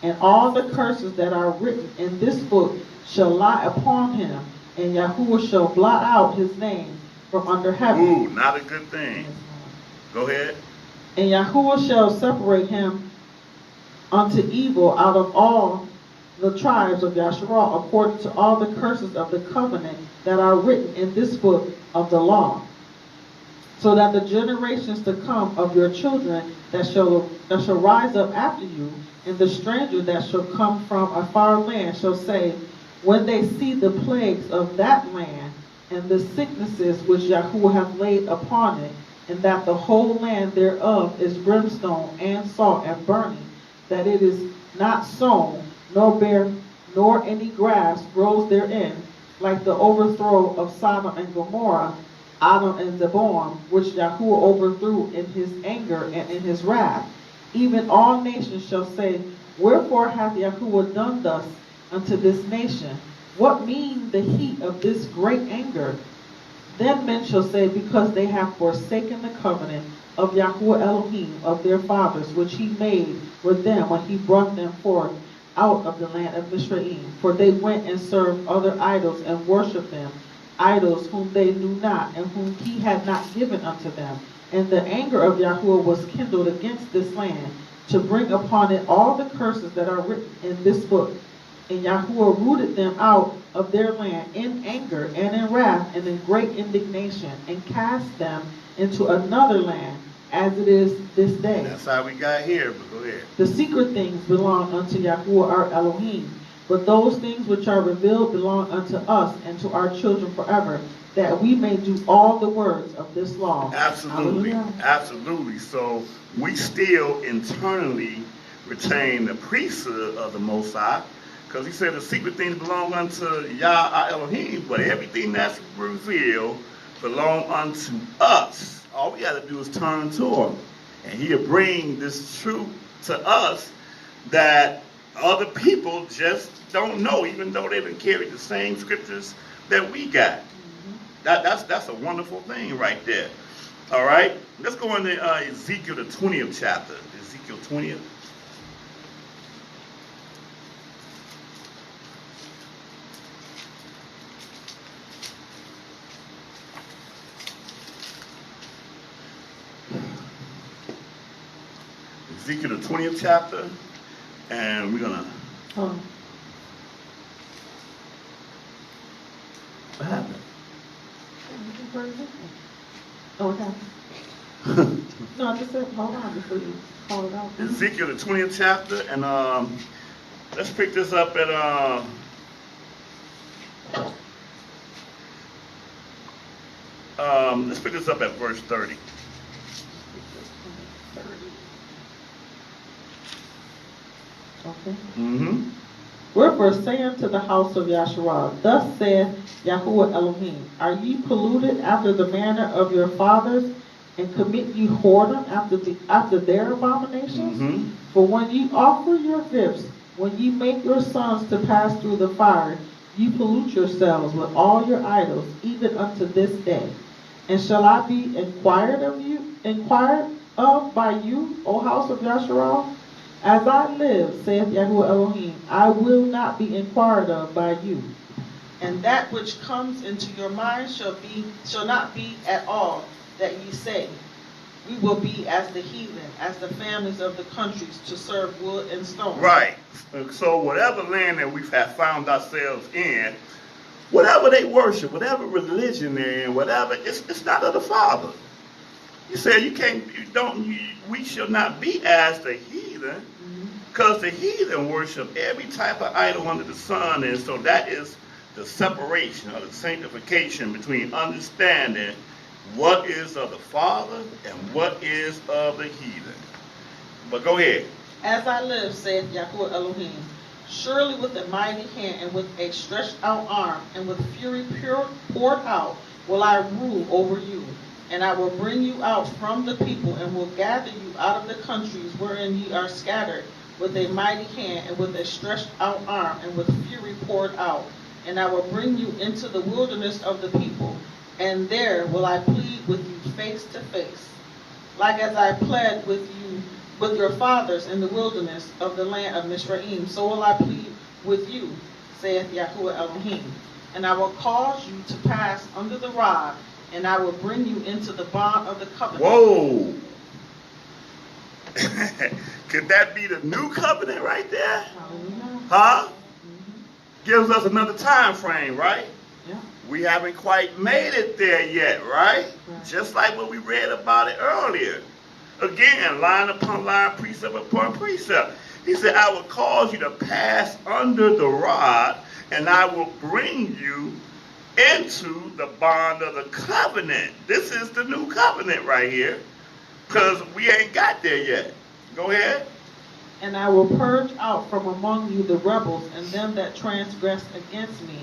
and all the curses that are written in this book shall lie upon him, and YaHuWaH shall blot out his name from under heaven. Ooh, not a good thing. Go ahead. And YaHuWaH shall separate him unto evil out of all the tribes of Yasharah, according to all the curses of the covenant that are written in this book of the law. So that the generations to come of your children that shall rise up after you, and the stranger that shall come from a far land shall say, when they see the plagues of that land, and the sicknesses which YaHuWaH hath laid upon it, and that the whole land thereof is brimstone and salt and burning, that it is not sown, nor bare, nor any grass grows therein, like the overthrow of Sodom and Gomorrah, Adam and Zeboam, which YaHuWaH overthrew in his anger and in his wrath. Even all nations shall say, wherefore hath YaHuWaH done thus unto this nation? What mean the heat of this great anger? Then men shall say, because they have forsaken the covenant of YaHuWaH Elohim of their fathers, which he made with them when he brought them forth out of the land of Mizraim. For they went and served other idols and worshipped them, idols whom they knew not, and whom he had not given unto them. And the anger of YaHuWaH was kindled against this land, to bring upon it all the curses that are written in this book. And YaHuWaH rooted them out of their land in anger and in wrath and in great indignation, and cast them into another land, as it is this day. That's how we got here, but go ahead. The secret things belong unto YaHuWaH our Elohim, but those things which are revealed belong unto us and to our children forever, that we may do all the words of this law. Absolutely. Hallelujah. Absolutely. So we still internally retain the priesthood of the Most High, because he said the secret things belong unto Yah our Elohim, but everything that's revealed belong unto us. All we got to do is turn to him, and he'll bring this truth to us that other people just don't know, even though they done carried the same scriptures that we got. That's a wonderful thing right there. All right, let's go into Ezekiel the 20th chapter. Ezekiel 20th. Ezekiel the 20th chapter, and we're gonna. What happened? Oh, okay. No, I just said, hold on before you call it out. Ezekiel the 20th chapter, and let's pick this up at let's pick this up at verse 30. Okay. Mm-hmm. Wherefore say unto the house of Yasharah, thus saith YaHuWaH Elohim, are ye polluted after the manner of your fathers, and commit ye whoredom after their abominations? Mm-hmm. For when ye offer your gifts, when ye make your sons to pass through the fire, ye pollute yourselves with all your idols, even unto this day. And shall I be inquired of by you, O house of Yasharah? As I live, saith YaHuWaH Elohim, I will not be inquired of by you. And that which comes into your mind shall not be at all that ye say, we will be as the heathen, as the families of the countries, to serve wood and stone. Right. So whatever land that we have found ourselves in, whatever they worship, whatever religion they're in, whatever, it's not of the Father. He said we shall not be as the heathen, because the heathen worship every type of idol under the sun, and so that is the separation or the sanctification between understanding what is of the Father and what is of the heathen. But go ahead. As I live, saith YaHuWaH Elohim, surely with a mighty hand and with a stretched out arm and with fury poured out will I rule over you. And I will bring you out from the people and will gather you out of the countries wherein ye are scattered with a mighty hand and with a stretched out arm and with fury poured out. And I will bring you into the wilderness of the people, and there will I plead with you face to face, like as I pled with you, with your fathers in the wilderness of the land of Mizraim, so will I plead with you, saith YaHuWaH Elohim. And I will cause you to pass under the rod, and I will bring you into the bond of the covenant. Whoa! Could that be the new covenant right there? Huh? Gives us another time frame, right? Yeah. We haven't quite made it there yet, right? Just like what we read about it earlier. Again, line upon line, precept upon precept. He said, I will cause you to pass under the rod, and I will bring you into the bond of the covenant. This is the new covenant right here, because we ain't got there yet. Go ahead. And I will purge out from among you the rebels and them that transgress against me.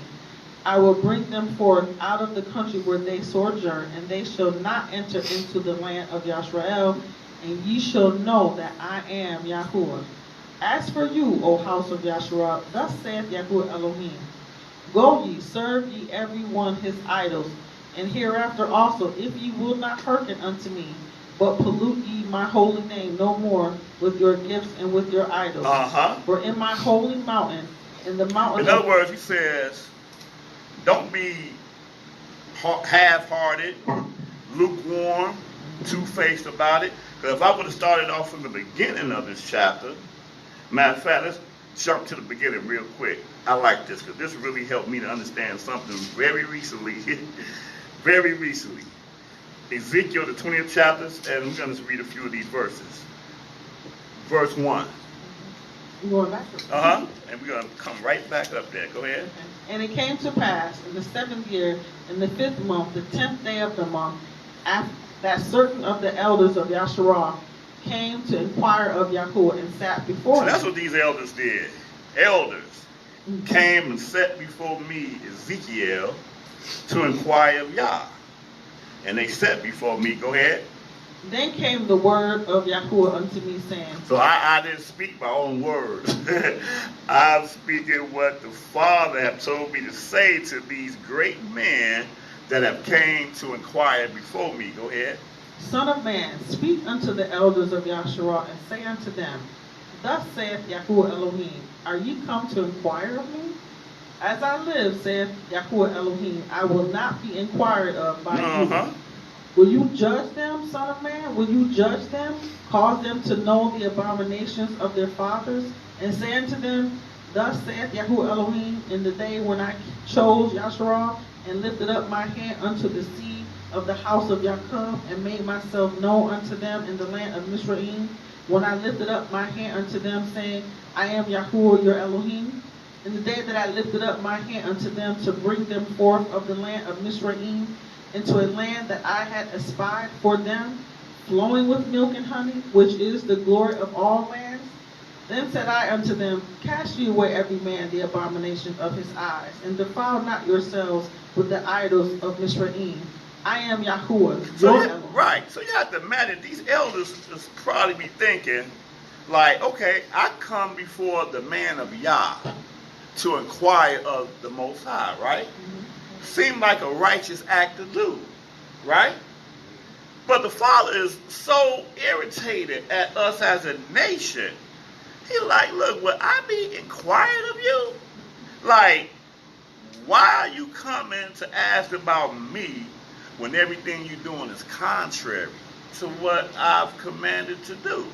I will bring them forth out of the country where they sojourn, and they shall not enter into the land of Yisrael, and ye shall know that I am YaHuWaH. As for you, O house of Yasharah, thus saith YaHuWaH Elohim, go ye, serve ye every one his idols, and hereafter also, if ye will not hearken unto me, but pollute ye my holy name no more with your gifts and with your idols. For in my holy mountain, in the mountain. In other words, he says, don't be half-hearted, lukewarm, two-faced about it. Because if I would have started off from the beginning of this chapter, matter of fact, let's jump to the beginning real quick. I like this because this really helped me to understand something very recently. Very recently. Ezekiel, the 20th chapter, and I'm going to read a few of these verses. Verse 1. You're going back. And we're going to come right back up there. Go ahead. Okay. And it came to pass in the 7th year, in the 5th month, the 10th day of the month, that certain of the elders of Yasharah came to inquire of YaHuWaH and sat before him. So that's what these elders did. Elders came and sat before me, Ezekiel, to inquire of Yah. And they sat before me. Go ahead. Then came the word of YaHuWaH unto me, saying. So I didn't speak my own words. I'm speaking what the Father have told me to say to these great men that have came to inquire before me. Go ahead. Son of man, speak unto the elders of Yasharah, and say unto them, thus saith YaHuWaH Elohim, are ye come to inquire of me? As I live, saith YaHuWaH Elohim, I will not be inquired of by you. Will you judge them, son of man? Will you judge them? Cause them to know the abominations of their fathers? And say unto them, thus saith YaHuWaH Elohim, in the day when I chose Yasharah, and lifted up my hand unto the seed of the house of Jacob, and made myself known unto them in the land of Mizraim, when I lifted up my hand unto them, saying, I am YaHuWaH your Elohim, in the day that I lifted up my hand unto them to bring them forth of the land of Mizraim, into a land that I had espied for them, flowing with milk and honey, which is the glory of all lands. Then said I unto them, cast ye away every man the abomination of his eyes, and defile not yourselves with the idols of Mizraim. I am YaHuWaH. So you have to imagine these elders just probably be thinking, like, okay, I come before the man of Yah to inquire of the Most High, right? Seemed like a righteous act to do, right? But the Father is so irritated at us as a nation. He like, look, will I be inquiring of you? Like, why are you coming to ask about me when everything you're doing is contrary to what I've commanded to do?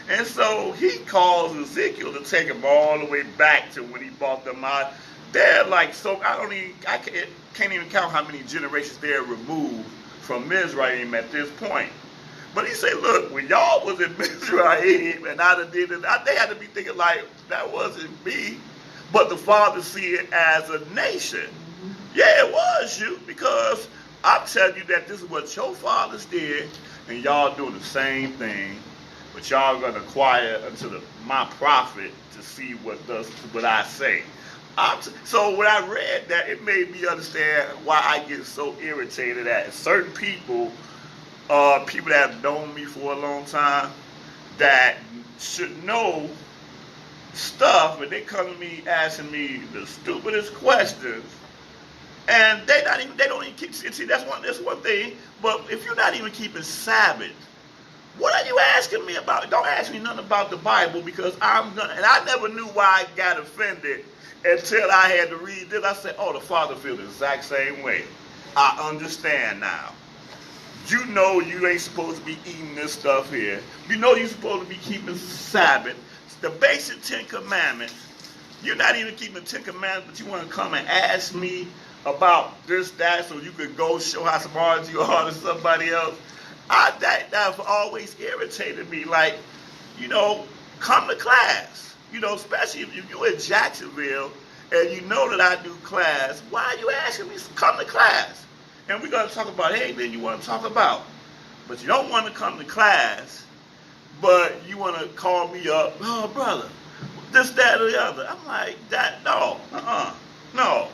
And so he calls Ezekiel to take him all the way back to when he brought them out they're like, so I can't even count how many generations they're removed from Mizraim at this point. But he said, look, when y'all was in Mizraim and I done did it, they had to be thinking like, that wasn't me. But the Father see it as a nation. Yeah, it was you, because I'm telling you that this is what your fathers did, and y'all doing the same thing. But y'all gonna inquire unto my prophet to see what I say. So when I read that, it made me understand why I get so irritated at certain people, people that have known me for a long time, that should know stuff, and they come to me asking me the stupidest questions, and they don't even keep. See, that's one thing. But if you're not even keeping Sabbath, what are you asking me about? Don't ask me nothing about the Bible, because I'm gonna. And I never knew why I got offended until I had to read this. I said, "Oh, the Father feels the exact same way. I understand now. You know you ain't supposed to be eating this stuff here. You know you're supposed to be keeping Sabbath, the basic 10 Commandments. You're not even keeping 10 Commandments, but you want to come and ask me about this, that, so you could go show how smart you are to somebody else." That always irritated me. Like, come to class. Especially if you're in Jacksonville and you know that I do class, why are you asking me to come to class? And we're going to talk about anything you want to talk about. But you don't want to come to class, but you want to call me up, "Oh, brother, this, that, or the other." I'm like, no.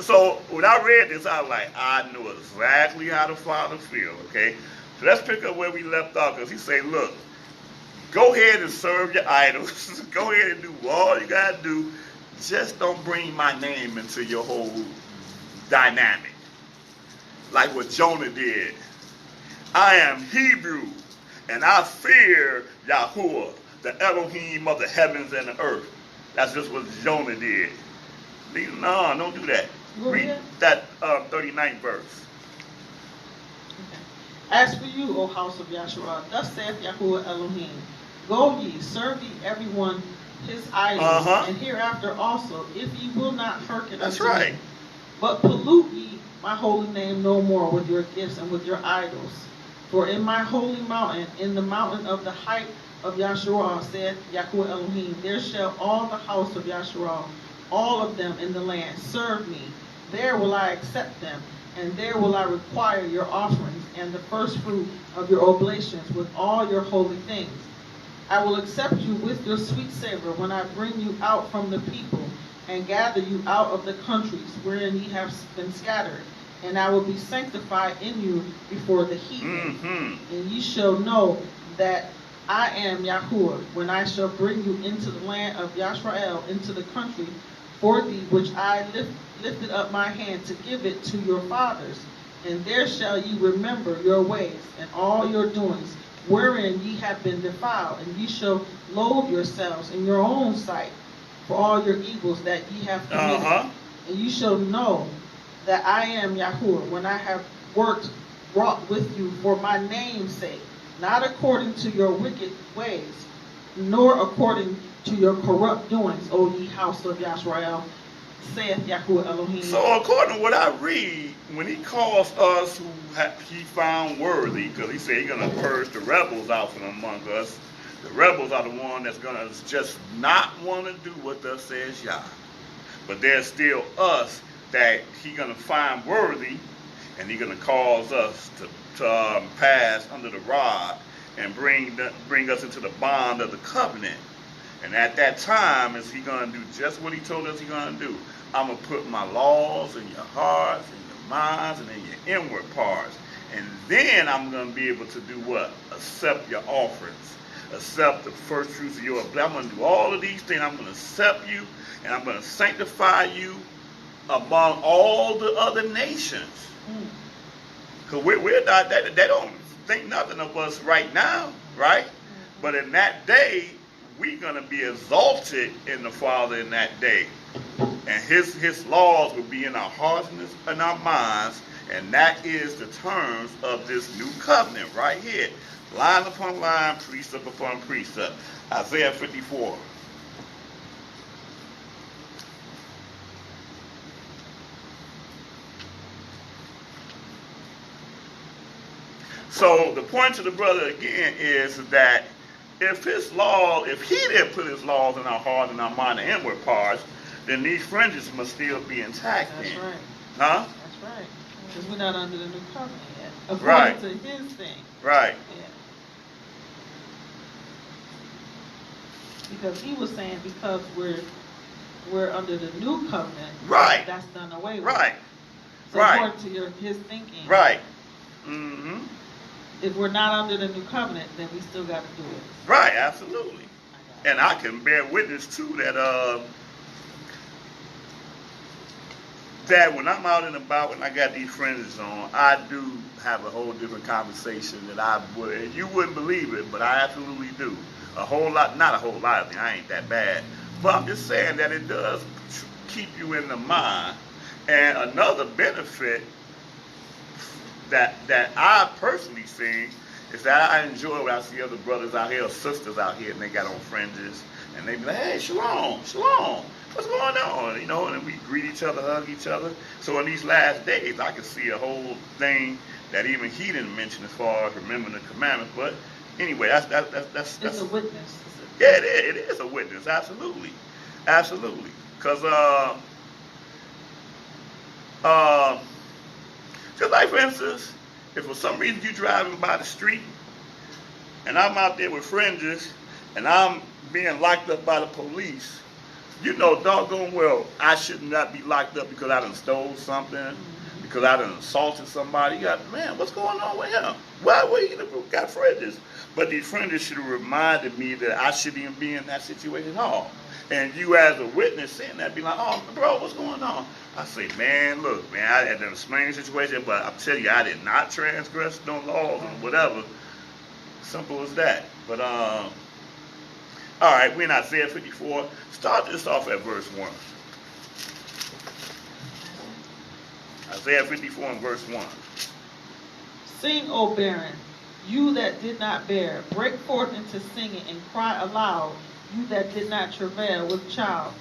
So when I read this, I was like, I knew exactly how the Father feels, okay? So let's pick up where we left off, because he said, look, go ahead and serve your idols. Go ahead and do all you got to do. Just don't bring my name into your whole dynamic. Like what Jonah did. I am Hebrew, and I fear YaHuWaH, the Elohim of the heavens and the earth. That's just what Jonah did. No, don't do that. Read that 39th verse. Okay. As for you, O house of Yahshua, thus saith YaHuWaH Elohim, go ye, serve ye everyone his idols, and hereafter also, if ye will not hearken unto me. But pollute ye my holy name no more with your gifts and with your idols. For in my holy mountain, in the mountain of the height of Yahshua, saith YaHuWaH Elohim, there shall all the house of Yahshua, all of them in the land, serve me. There will I accept them, and there will I require your offerings and the first fruit of your oblations with all your holy things. I will accept you with your sweet savor when I bring you out from the people and gather you out of the countries wherein ye have been scattered. And I will be sanctified in you before the heathen. And ye shall know that I am YaHuWaH, when I shall bring you into the land of Yisrael, into the country for thee, which I lifted up my hand to give it to your fathers. And there shall ye remember your ways and all your doings, wherein ye have been defiled, and ye shall loathe yourselves in your own sight for all your evils that ye have committed. And ye shall know that I am YaHuWaH, when I have wrought with you for my name's sake, not according to your wicked ways, nor according to your corrupt doings, O ye house of Yisrael, saith YaHuWaH Elohim. So according to what I read, when he calls us who he found worthy, because he said he's going to purge the rebels out from among us, the rebels are the one that's going to just not want to do what thus says Yah. But there's still us that he's going to find worthy, and he's going to cause us to pass under the rod and bring us into the bond of the covenant. And at that time, is he going to do just what he told us he's going to do? I'm going to put my laws in your hearts, in your minds, and in your inward parts. And then I'm going to be able to do what? Accept your offerings. Accept the first fruits of your blood. I'm going to do all of these things. I'm going to accept you, and I'm going to sanctify you among all the other nations. Because we're not, they don't think nothing of us right now, right? But in that day, we're going to be exalted in the Father in that day. And his laws will be in our hearts and our minds. And that is the terms of this new covenant right here. Line upon line, precept upon precept. Isaiah 54. So the point to the brother again is that if he didn't put his laws in our heart and our mind, the inward parts, then these fringes must still be intact. That's then. right. Huh? That's right. Because we're not under the new covenant yet. According Right. to his thing. Right. Yeah. Because he was saying because we're under the new covenant, Right. that's done away with. Right. So Right. according to his thinking, Right. Mm-hmm. if we're not under the new covenant, then we still got to do it. Right, absolutely. And I can bear witness too that when I'm out and about and I got these fringes on, I do have a whole different conversation that you wouldn't believe it, but I absolutely do. A whole lot, not a whole lot of things, I ain't that bad. But I'm just saying that it does keep you in the mind. And another benefit that I personally see is that I enjoy when I see other brothers out here or sisters out here and they got on fringes and they be like, hey, shalom, shalom, what's going on? You know, and we greet each other, hug each other. So in these last days, I can see a whole thing that even he didn't mention as far as remembering the commandments. But anyway, that's It's a witness. yeah, it is a witness, absolutely, absolutely. Because just like for instance, if for some reason you driving by the street and I'm out there with fringes and I'm being locked up by the police, you know doggone well I should not be locked up because I done stole something, because I done assaulted somebody. You got, man, what's going on with him? Why we got fringes? But these fringes should have reminded me that I shouldn't even be in that situation at all. And you as a witness saying that, be like, oh, bro, what's going on? I say, man, look, man, I had an explain situation, but I'm telling you, I did not transgress no laws or whatever. Simple as that. But, all right, we're in Isaiah 54. Start this off at verse 1. Isaiah 54 and verse 1. Sing, O barren, you that did not bear. Break forth into singing and cry aloud, you that did not travail with child.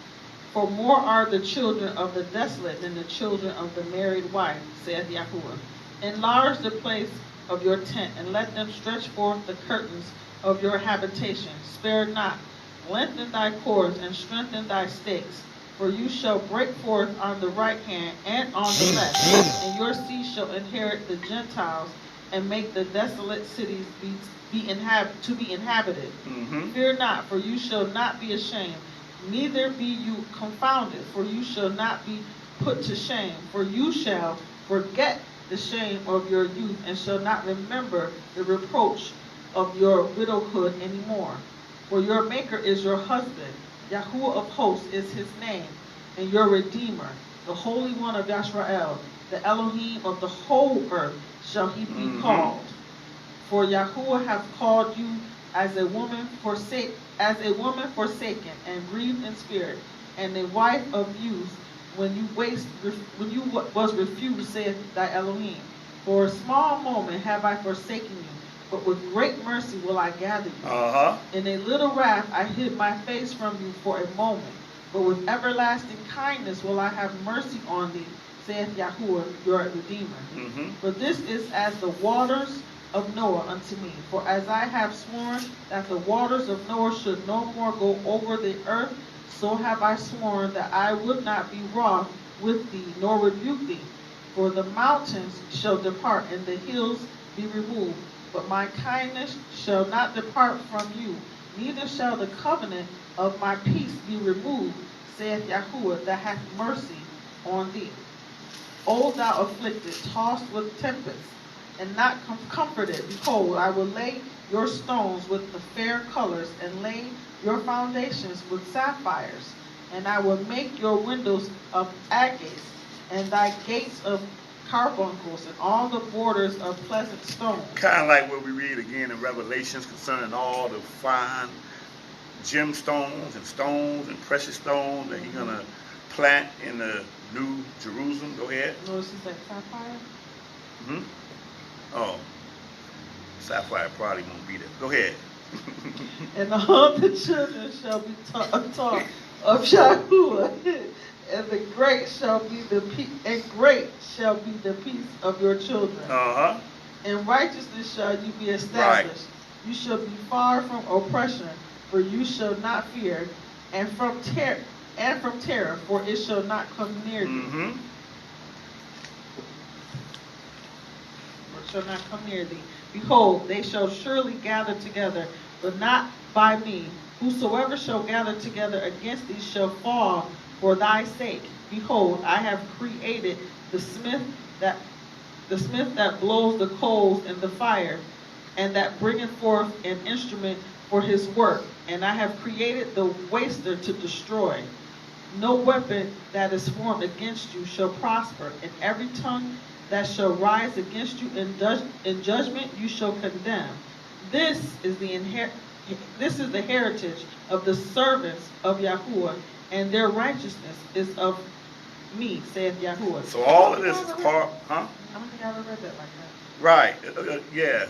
For more are the children of the desolate than the children of the married wife, saith YaHuWaH. Enlarge the place of your tent, and let them stretch forth the curtains of your habitation. Spare not. Lengthen thy cords, and strengthen thy stakes. For you shall break forth on the right hand and on the left, and your seed shall inherit the Gentiles, and make the desolate cities be inhabited. Mm-hmm. Fear not, for you shall not be ashamed, neither be you confounded, for you shall not be put to shame. For you shall forget the shame of your youth, and shall not remember the reproach of your widowhood anymore. For your Maker is your husband, YaHuWaH of hosts is his name, and your Redeemer, the Holy One of Yisrael, the Elohim of the whole earth shall he be called. For YaHuWaH hath called you as a woman forsaken and grieved in spirit, and a wife of youth when you was refused, saith thy Elohim. For a small moment have I forsaken you, but with great mercy will I gather you. In a little wrath I hid my face from you for a moment, but with everlasting kindness will I have mercy on thee, saith YaHuWaH your Redeemer. For this is as the waters of Noah unto me. For as I have sworn that the waters of Noah should no more go over the earth, so have I sworn that I would not be wroth with thee, nor rebuke thee. For the mountains shall depart, and the hills be removed, but my kindness shall not depart from you, neither shall the covenant of my peace be removed, saith YaHuWaH that hath mercy on thee. O thou afflicted, tossed with tempests, and not comforted, behold, I will lay your stones with the fair colors, and lay your foundations with sapphires, and I will make your windows of agates, and thy gates of carbuncles, and all the borders of pleasant stones. Kind of like what we read again in Revelations concerning all the fine gemstones and precious stones that he's going to plant in the new Jerusalem. Go ahead. Notice it's like sapphire? Oh, sapphire probably won't be there. Go ahead. And all the children shall be taught of YaHuWaH, and great shall be the peace of your children. In righteousness shall you be established. You shall be far from oppression, for you shall not fear, and from terror, for it shall not come near you. Mm-hmm. For it shall not come near thee. Behold, they shall surely gather together, but not by me. Whosoever shall gather together against thee shall fall for thy sake. Behold, I have created the smith that blows the coals in the fire, and that bringeth forth an instrument for his work. And I have created the waster to destroy. No weapon that is formed against you shall prosper, and every tongue that shall rise against you in judgment you shall condemn. This is the heritage of the servants of YaHuWaH, and their righteousness is of me, saith YaHuWaH. So all of this is part, huh? I don't think I ever read that like that. Right. Yeah.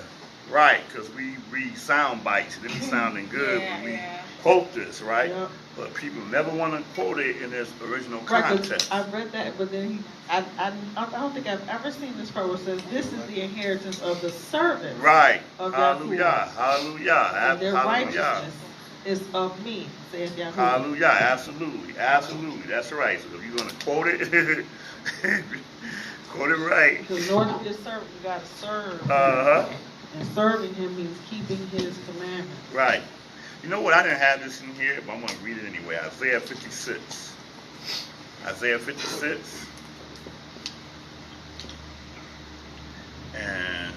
Right. Because we read sound bites. It be sounding good when we quote this, right? Yep. But people never want to quote it in its original Right, 'cause context. I read that, but then I don't think I've ever seen this part where it says, this is the inheritance of the servants Right. of Hallelujah. YaHuWaH. Hallelujah. And their Hallelujah. righteousness is of me, saith YaHuWaH. Hallelujah. Absolutely. Absolutely. That's right. So if you're going to quote it, quote it right. Because in order to be a servant, you got to serve. Uh-huh. And serving him means keeping his commandments. Right. You know what? I didn't have this in here, but I'm going to read it anyway. Isaiah 56. Isaiah 56. And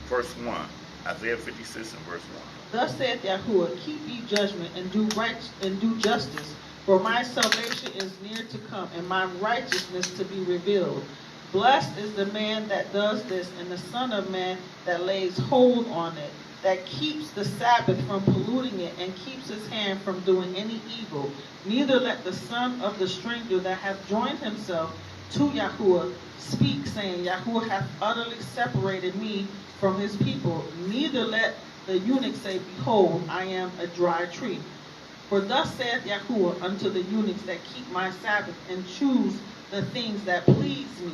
verse 1. Isaiah 56 and verse 1. Thus saith YaHuWaH, keep ye judgment and do right and do justice, for my salvation is near to come, and my righteousness to be revealed. Blessed is the man that does this, and the Son of Man that lays hold on it, that keeps the Sabbath from polluting it, and keeps his hand from doing any evil. Neither let the son of the stranger that hath joined himself to YaHuWaH speak, saying, YaHuWaH hath utterly separated me from his people. Neither let the eunuch say, behold, I am a dry tree. For thus saith YaHuWaH unto the eunuchs that keep my Sabbath, and choose the things that please me,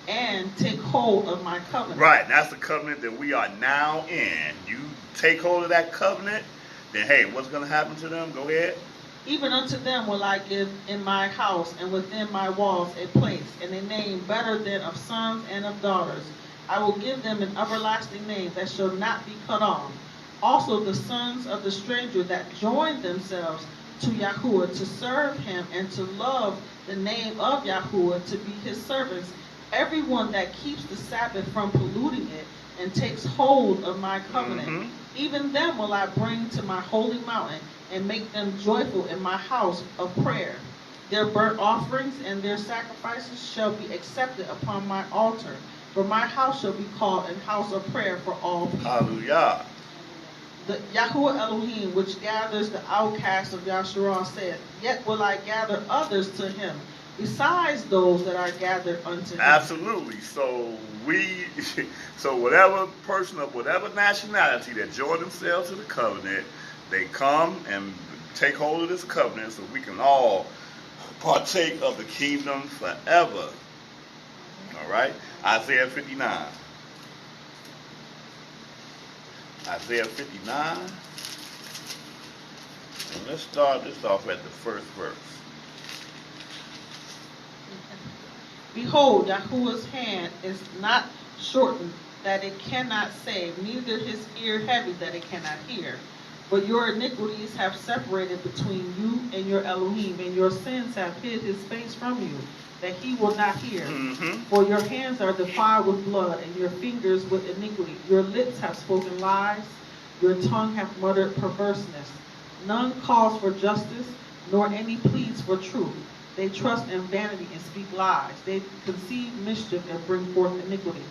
and take hold of my covenant. Right, that's the covenant that we are now in. You take hold of that covenant, then hey, what's going to happen to them? Go ahead. Even unto them will I give in my house and within my walls a place, and a name better than of sons and of daughters. I will give them an everlasting name that shall not be cut off. Also the sons of the stranger that join themselves to YaHuWaH to serve him and to love the name of YaHuWaH, to be his servants, everyone that keeps the Sabbath from polluting it and takes hold of my covenant, even them will I bring to my holy mountain and make them joyful in my house of prayer. Their burnt offerings and their sacrifices shall be accepted upon my altar, for my house shall be called an house of prayer for all people. Hallelujah. The YaHuWaH Elohim, which gathers the outcasts of Yasharal, said, yet will I gather others to him, besides those that are gathered unto him. Absolutely. So whatever person of whatever nationality that join themselves to the covenant, they come and take hold of this covenant so we can all partake of the kingdom forever. All right? Isaiah 59. Isaiah 59. And let's start this off at the first verse. Behold, YaHuWaH's hand is not shortened that it cannot save, neither his ear heavy that it cannot hear. But your iniquities have separated between you and your Elohim, and your sins have hid his face from you, that he will not hear. For your hands are defiled with blood, and your fingers with iniquity. Your lips have spoken lies, your tongue hath muttered perverseness. None calls for justice, nor any pleads for truth. They trust in vanity and speak lies. They conceive mischief and bring forth iniquity.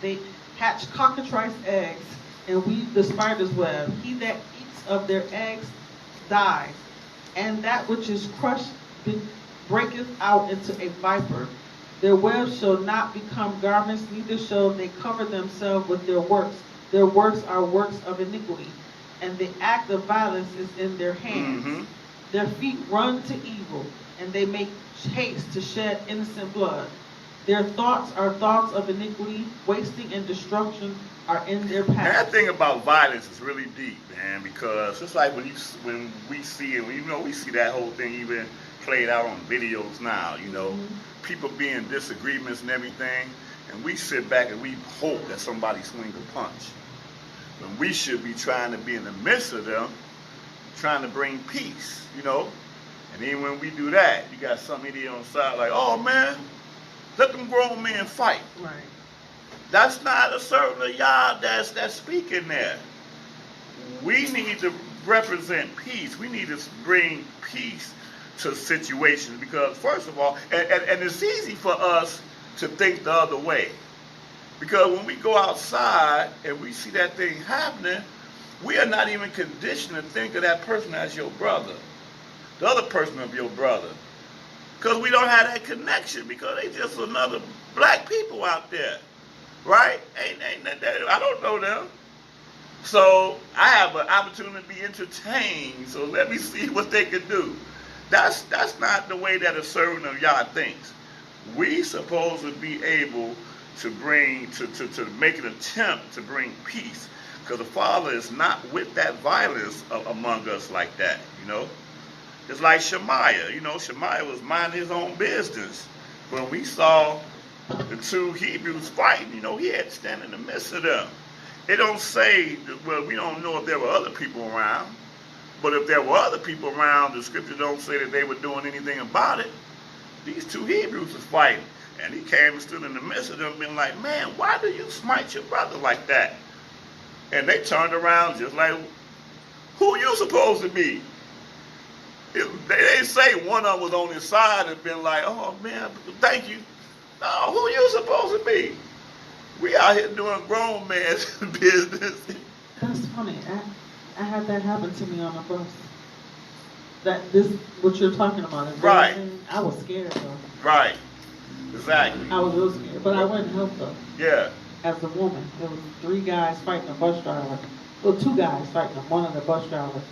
They hatch cockatrice eggs and weave the spider's web. He that eats of their eggs dies, and that which is crushed breaketh out into a viper. Their webs shall not become garments, neither shall they cover themselves with their works. Their works are works of iniquity, and the act of violence is in their hands. Their feet run to evil, and they make haste to shed innocent blood. Their thoughts are thoughts of iniquity. Wasting and destruction are in their And path. that thing about violence is really deep, man, because it's like when we see it, we see that whole thing even played out on videos now, people being in disagreements and everything, and we sit back and we hope that somebody swings a punch. When we should be trying to be in the midst of them, trying to bring peace, And then when we do that, you got some idiot on the side like, oh man, let them grown men fight. Right. That's not a servant of Yah that's speaking there. We need to represent peace. We need to bring peace to situations because, first of all, and it's easy for us to think the other way. Because when we go outside and we see that thing happening, we are not even conditioned to think of that person as your brother, the other person of your brother. Because we don't have that connection because they just another black people out there. Right? Ain't that, I don't know them. So I have an opportunity to be entertained. So let me see what they can do. That's not the way that a servant of Yah thinks. We supposed to be able to bring to make an attempt to bring peace. Because the Father is not with that violence among us like that, It's like Shemaiah. Shemaiah was minding his own business. When we saw the two Hebrews fighting, he had to stand in the midst of them. It don't say, well, we don't know if there were other people around, but if there were other people around, the scripture don't say that they were doing anything about it. These two Hebrews was fighting, and he came and stood in the midst of them being like, man, why do you smite your brother like that? And they turned around just like, who you supposed to be? They didn't say one of them was on his side and been like, oh man, thank you. No, who you supposed to be? We out here doing grown man's business. That's funny. I had that happen to me on a bus. What you're talking about. Right. I was scared though. Right. Exactly. I was real scared, but I went and helped them. Yeah. As a woman, there was 3 guys fighting a bus driver. Well, 2 guys fighting one of the bus drivers.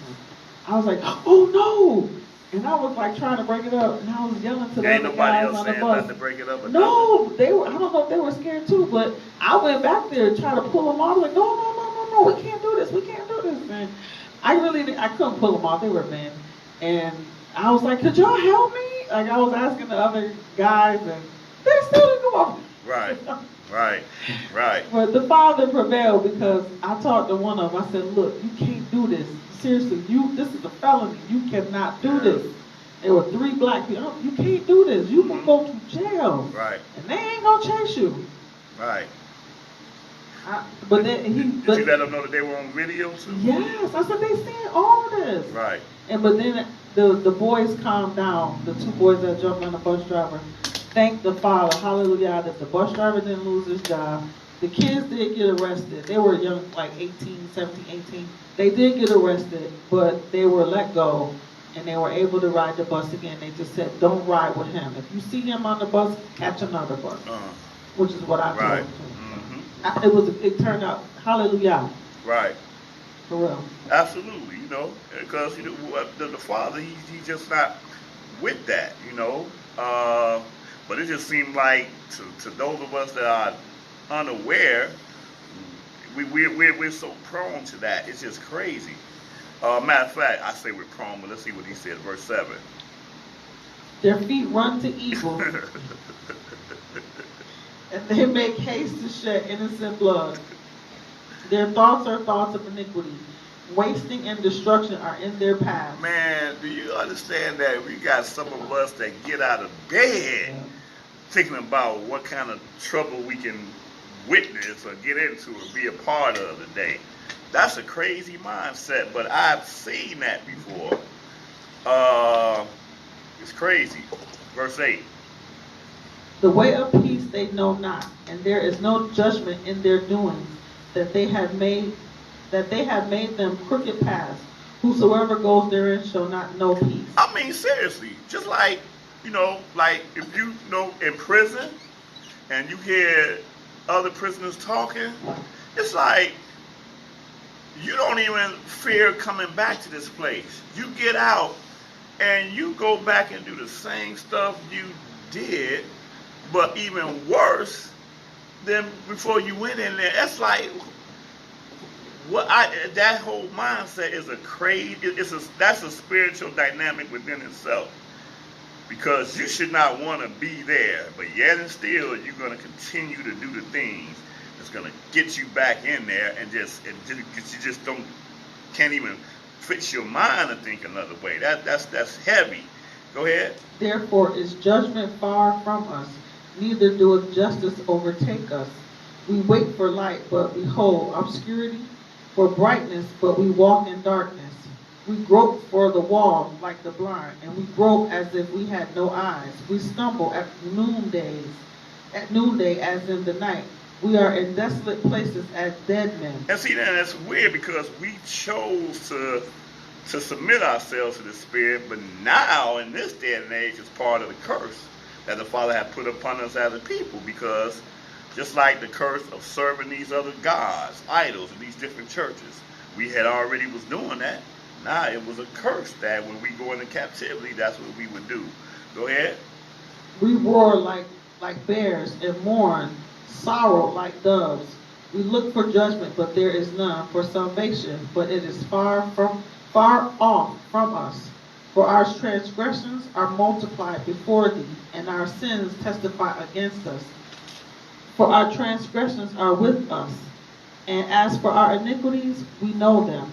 I was like, oh no! And I was like trying to break it up, and I was yelling to the other guys on the bus. To break it up. No, they were. I don't know if they were scared too, but I went back there trying to pull them off. Like, no, we can't do this. We can't do this, man. I couldn't pull them off. They were men, and I was like, could y'all help me? Like I was asking the other guys, and they still didn't come off. Right. But the Father prevailed because I talked to one of them. I said, look, you can't do this. Seriously, this is a felony. You cannot do this. There were 3 black people. You can't do this. You can go to jail. Right. And they ain't gonna chase you. Right. But then Did you let them know that they were on video too? Yes, I said they seen all of this. Right. But then the boys calmed down. The 2 boys that jumped on the bus driver. Thank the Father, hallelujah, that the bus driver didn't lose his job. The kids did get arrested. They were young, like 18, 17, 18. They did get arrested, but they were let go, and they were able to ride the bus again. They just said, don't ride with him. If you see him on the bus, catch another bus, which is what I told him. It turned out, hallelujah. Right. For real. Absolutely, because the Father, he's just not with that, but it just seemed like to those of us that are unaware, we're so prone to that. It's just crazy. Matter of fact, I say we're prone, but let's see what he said, verse 7. Their feet run to evil, and they make haste to shed innocent blood. Their thoughts are thoughts of iniquity. Wasting and destruction are in their path. Man, do you understand that we got some of us that get out of bed thinking about what kind of trouble we can witness or get into or be a part of today? That's a crazy mindset, but I've seen that before. It's crazy. Verse 8. The way of peace they know not, and there is no judgment in their doings, that they have made them crooked paths. Whosoever goes therein shall not know peace. I mean, seriously, just like, like if you in prison and you hear other prisoners talking, it's like you don't even fear coming back to this place. You get out and you go back and do the same stuff you did But even worse than before you went in there. That's like that whole mindset is a crazy. That's a spiritual dynamic within itself. Because you should not want to be there, but yet and still you're going to continue to do the things that's going to get you back in there, and you just can't even fix your mind to think another way. That's heavy. Go ahead. Therefore is judgment far from us, neither doeth justice overtake us. We wait for light, but behold obscurity, for brightness, but we walk in darkness. We grope for the wall like the blind, and we grope as if we had no eyes. We stumble at noonday as in the night. We are in desolate places as dead men. And see, then that's weird because we chose to submit ourselves to the Spirit, but now in this day and age it's part of the curse that the Father had put upon us as a people, because just like the curse of serving these other gods, idols in these different churches, we had already was doing that. Now it was a curse that when we go into captivity, that's what we would do. Go ahead. We roar like bears and mourn, sorrow like doves. We look for judgment, but there is none, for salvation, but it is far off from us. For our transgressions are multiplied before thee, and our sins testify against us. For our transgressions are with us, and as for our iniquities, we know them.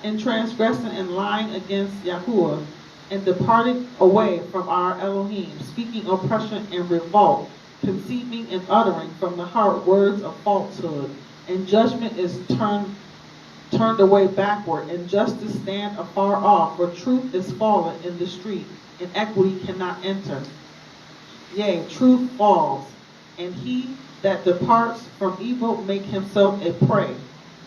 In transgressing and lying against YaHuWaH, and departing away from our Elohim, speaking oppression and revolt, conceiving and uttering from the heart words of falsehood, and judgment is turned away backward, and justice stand afar off, for truth is fallen in the street, and equity cannot enter. Yea, truth falls, and he that departs from evil make himself a prey.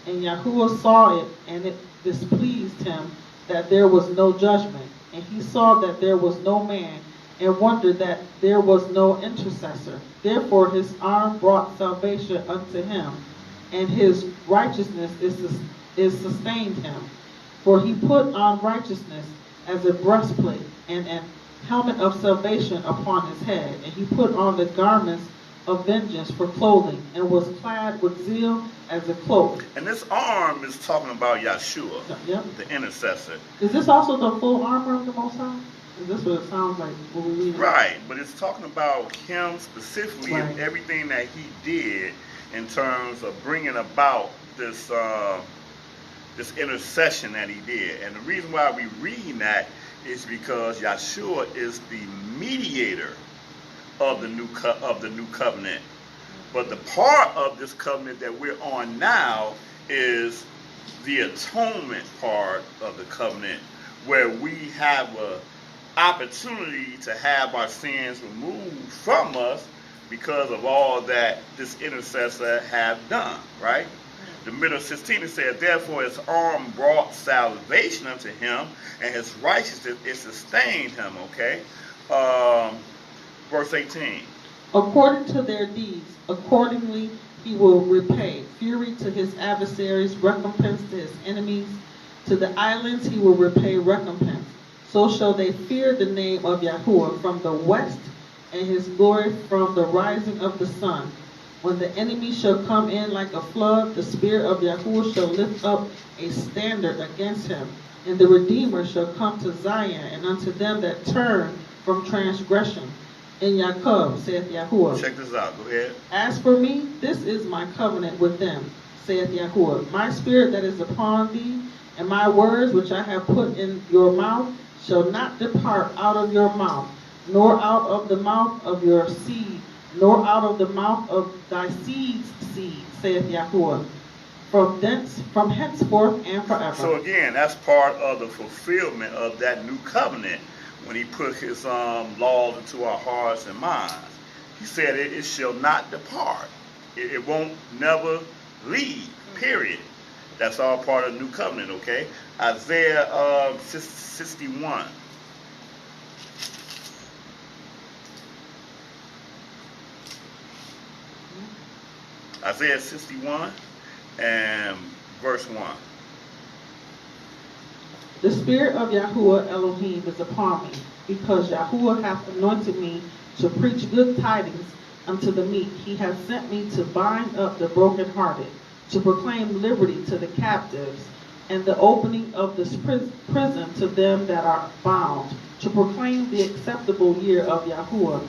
And YaHuWaH saw it, and it displeased him that there was no judgment. And he saw that there was no man, and wondered that there was no intercessor. Therefore his arm brought salvation unto him, and his righteousness is sustained him. For he put on righteousness as a breastplate, and an helmet of salvation upon his head. And he put on the garments of vengeance for clothing, and was clad with zeal as a cloak. And this arm is talking about Yeshua, yep, the intercessor. Is this also the full armor of the Most High? Is this what it sounds like when we read it? Right, but it's talking about him specifically, right, and everything that he did in terms of bringing about this this intercession that he did. And the reason why we read that is because Yeshua is the mediator of the new covenant. But the part of this covenant that we're on now is the atonement part of the covenant, where we have an opportunity to have our sins removed from us because of all that this intercessor have done, right? The middle 16 said, therefore his arm brought salvation unto him, and his righteousness it sustained him, okay? Verse 18. According to their deeds, accordingly he will repay. Fury to his adversaries, recompense to his enemies. To the islands he will repay recompense. So shall they fear the name of YaHuWaH from the west, and his glory from the rising of the sun. When the enemy shall come in like a flood, the Spirit of YaHuWaH shall lift up a standard against him. And the Redeemer shall come to Zion, and unto them that turn from transgression. In Yaakov, saith YaHuWaH. Check this out. Go ahead. As for me, this is my covenant with them, saith YaHuWaH. My spirit that is upon thee, and my words which I have put in your mouth, shall not depart out of your mouth, nor out of the mouth of your seed, nor out of the mouth of thy seed's seed, saith YaHuWaH. From henceforth and forever. So again, that's part of the fulfillment of that new covenant, when he put his laws into our hearts and minds. He said it shall not depart. It won't never leave, period. That's all part of the new covenant, okay? Isaiah 61. Isaiah 61 and verse 1. The Spirit of YaHuWaH Elohim is upon me, because YaHuWaH hath anointed me to preach good tidings unto the meek. He hath sent me to bind up the brokenhearted, to proclaim liberty to the captives, and the opening of the prison to them that are bound, to proclaim the acceptable year of YaHuWaH,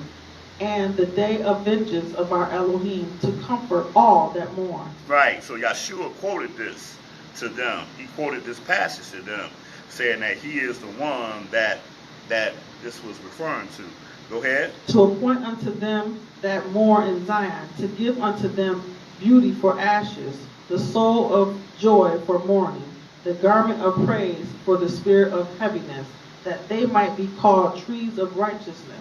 and the day of vengeance of our Elohim, to comfort all that mourn. Right, so Yahshua quoted this to them. He quoted this passage to them, saying that he is the one that this was referring to. Go ahead. To appoint unto them that mourn in Zion, to give unto them beauty for ashes, the soul of joy for mourning, the garment of praise for the spirit of heaviness, that they might be called trees of righteousness,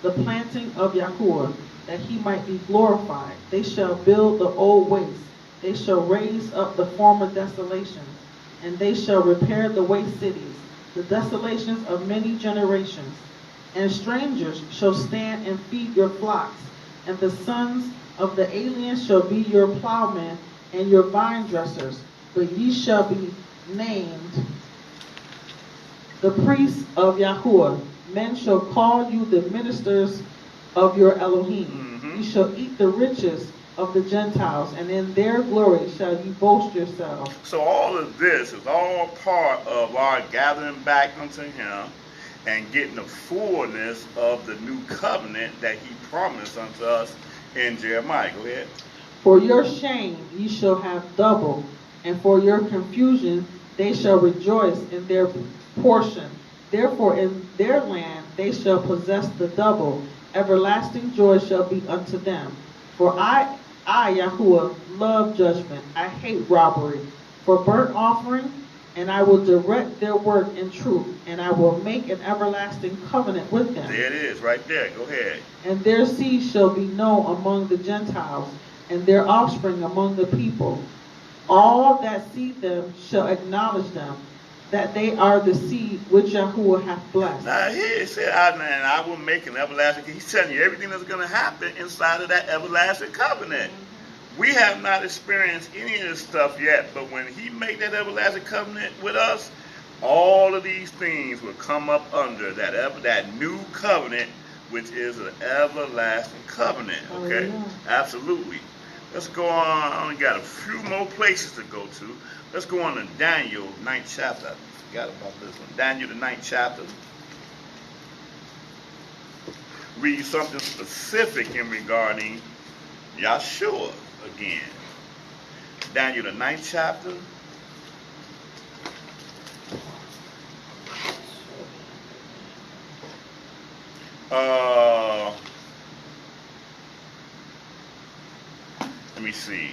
the planting of YaHuWaH, that he might be glorified. They shall build the old waste, they shall raise up the former desolations, and they shall repair the waste cities, the desolations of many generations. And strangers shall stand and feed your flocks, and the sons of the aliens shall be your plowmen and your vine dressers, but ye shall be named the priests of YaHuWaH. Men shall call you the ministers of your Elohim. You shall eat the riches of the Gentiles, and in their glory shall you boast yourselves. So all of this is all part of our gathering back unto him and getting the fullness of the new covenant that he promised unto us in Jeremiah. Go ahead. For your shame ye shall have double, and for your confusion they shall rejoice in their portion. Therefore in their land they shall possess the double. Everlasting joy shall be unto them. For I YaHuWaH, love judgment. I hate robbery. For burnt offering, and I will direct their work in truth, and I will make an everlasting covenant with them. There it is, right there. Go ahead. And their seed shall be known among the Gentiles, and their offspring among the people. All that see them shall acknowledge them, that they are the seed which YaHuWaH hath blessed. Now here it said, I will make an everlasting. He's telling you everything that's going to happen inside of that everlasting covenant. We have not experienced any of this stuff yet, but when he made that everlasting covenant with us, all of these things will come up under that new covenant, which is an everlasting covenant. Okay? Oh, yeah. Absolutely. Let's go on. I only got a few more places to go to. Let's go on to Daniel, 9th chapter. I forgot about this one. Daniel, the 9th chapter. Read something specific in regarding Yahshua again. Daniel, the 9th chapter. Let me see.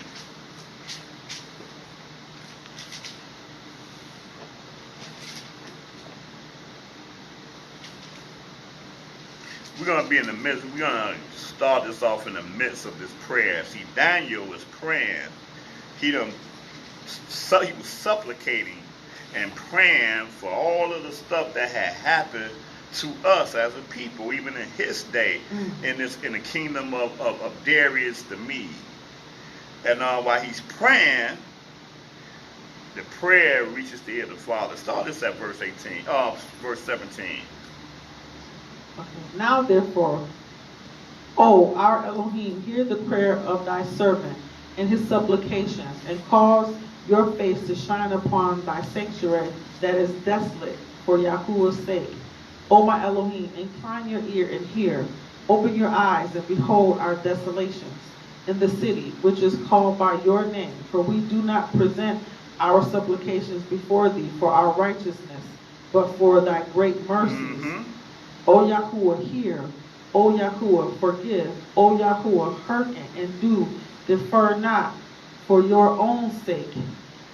We're going to be in the midst. We're going to start this off in the midst of this prayer. See, Daniel was praying. He was supplicating and praying for all of the stuff that had happened to us as a people, even in his day, in the kingdom of Darius the Mede. And while he's praying, the prayer reaches the ear of the Father. Start this at verse 17. Okay. Now therefore, O our Elohim, hear the prayer of thy servant and his supplications, and cause your face to shine upon thy sanctuary that is desolate for YaHuWaH's sake. O my Elohim, incline your ear and hear. Open your eyes and behold our desolations in the city which is called by your name. For we do not present our supplications before thee for our righteousness, but for thy great mercies. O YaHuWaH, hear. O YaHuWaH, forgive. O YaHuWaH, hearken and do. Defer not for your own sake,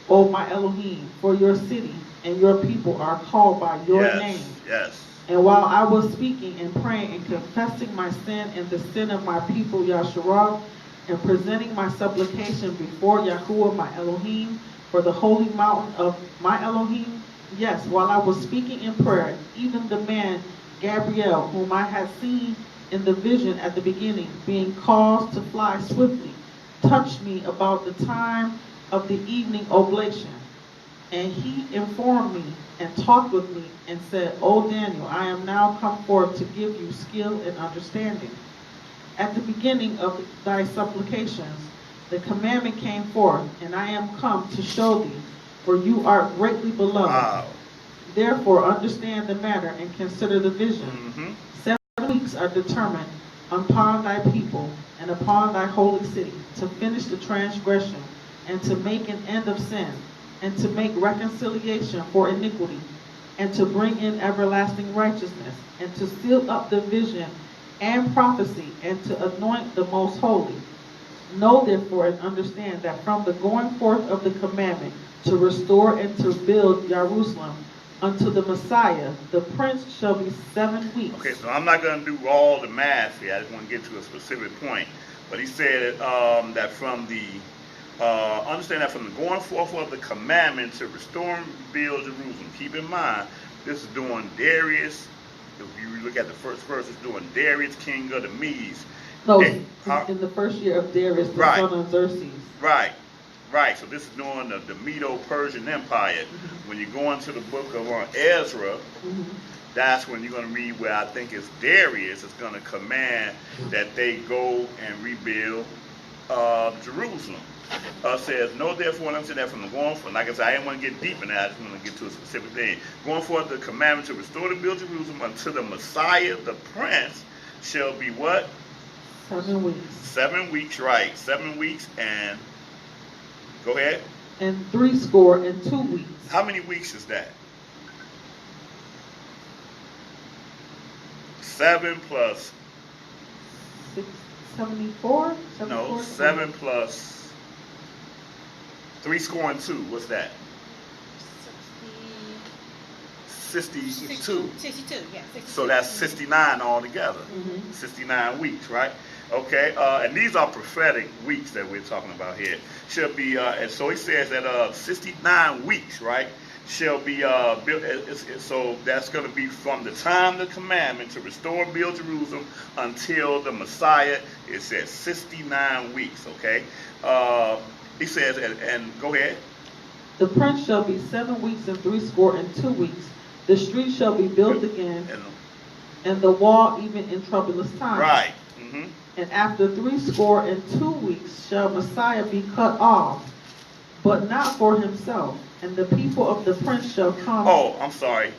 O my Elohim, for your city and your people are called by your name. Yes. And while I was speaking and praying and confessing my sin and the sin of my people Yasharah, and presenting my supplication before YaHuWaH my Elohim, for the holy mountain of my Elohim, yes, while I was speaking in prayer, even the man Gabriel, whom I had seen in the vision at the beginning, being caused to fly swiftly, touched me about the time of the evening oblation. And he informed me and talked with me and said, O Daniel, I am now come forth to give you skill and understanding. At the beginning of thy supplications, the commandment came forth, and I am come to show thee, for you are greatly beloved. Wow. Therefore understand the matter and consider the vision. 7 weeks are determined upon thy people and upon thy holy city, to finish the transgression, and to make an end of sin, and to make reconciliation for iniquity, and to bring in everlasting righteousness, and to seal up the vision and prophecy, and to anoint the most holy. Know therefore and understand that from the going forth of the commandment to restore and to build Jerusalem unto the Messiah, the prince shall be 7 weeks. Okay, so I'm not going to do all the math here. I just want to get to a specific point. But he said that from the understand that from the going forth of the commandment to restore and build Jerusalem. Keep in mind, this is during Darius. If you look at the first verse, it's during Darius, king of the Medes. No, And, in the first year of Darius, the Right. son of Xerxes. Right. So this is during the Medo-Persian Empire. When you go into the book of Ezra, that's when you're going to read where I think it's Darius is going to command that they go and rebuild Jerusalem. Says, know therefore unto that from the going forth. Like I said, I didn't want to get deep in that. I just want to get to a specific thing. Going forth the commandment to restore and build Jerusalem unto the Messiah, the Prince, shall be what? 7 weeks. 7 weeks, right. 7 weeks and, go ahead. And 62 weeks. How many weeks is that? 7 plus, 74? no, 7 plus 3 score and 2. What's that? 62. 62, yeah. 62. So that's 69 altogether. 69 weeks, right? Okay, and these are prophetic weeks that we're talking about here. Shall be, and so he says that 69 weeks, right, shall be built. So that's going to be from the time of the commandment to restore and build Jerusalem until the Messiah. It says 69 weeks, okay? He says, and go ahead. The prince shall be 7 weeks and 62 weeks. The street shall be built again, and the wall even in troublous times. Right. And after 62 weeks shall Messiah be cut off, but not for himself. And the people of the prince shall come. Oh, I'm sorry.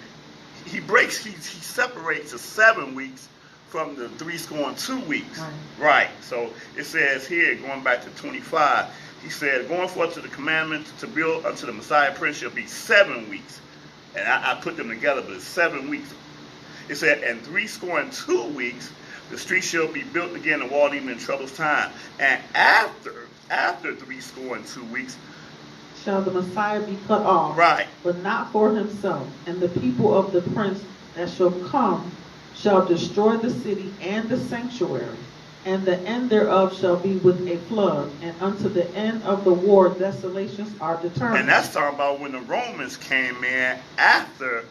He separates the 7 weeks from the 62 weeks. Right. So it says here, going back to 25, he said, going forth to the commandment to build unto the Messiah Prince shall be 7 weeks. And I put them together, but it's 7 weeks. It said, and 62 weeks, the street shall be built again, and walled even in troublous time. And after 62 weeks, shall the Messiah be cut off, right, but not for himself. And the people of the prince that shall come shall destroy the city and the sanctuary, and the end thereof shall be with a flood, and unto the end of the war desolations are determined. And that's talking about when the Romans came in after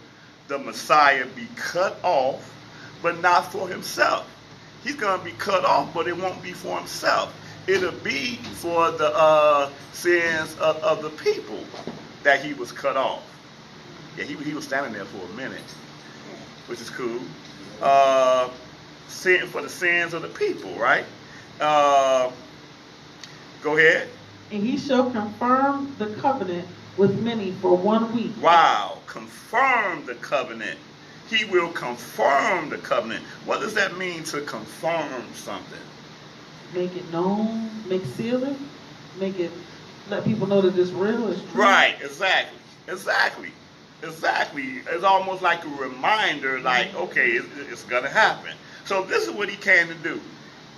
the Messiah be cut off, but not for himself. He's going to be cut off, but it won't be for himself. It'll be for the sins of the people that he was cut off. Yeah, he was standing there for a minute, which is cool. For the sins of the people, right? Go ahead. And he shall confirm the covenant with many for 1 week. Wow, confirm the covenant. He will confirm the covenant. What does that mean, to confirm something? Make it known, seal it, let people know that it's real, it's true. Right, exactly. It's almost like a reminder, like, okay, it's going to happen. So this is what he came to do.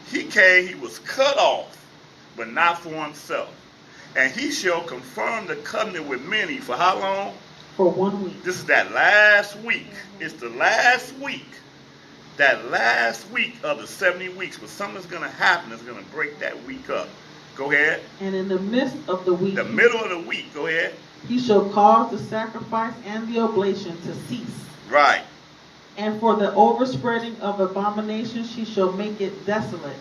He was cut off, but not for himself. And he shall confirm the covenant with many for how long? For 1 week. This is that last week. It's the last week. That last week of the 70 weeks, but something's going to happen that's going to break that week up. Go ahead. And in the midst of the week, the middle of the week, go ahead. He shall cause the sacrifice and the oblation to cease. Right. And for the overspreading of abominations, she shall make it desolate,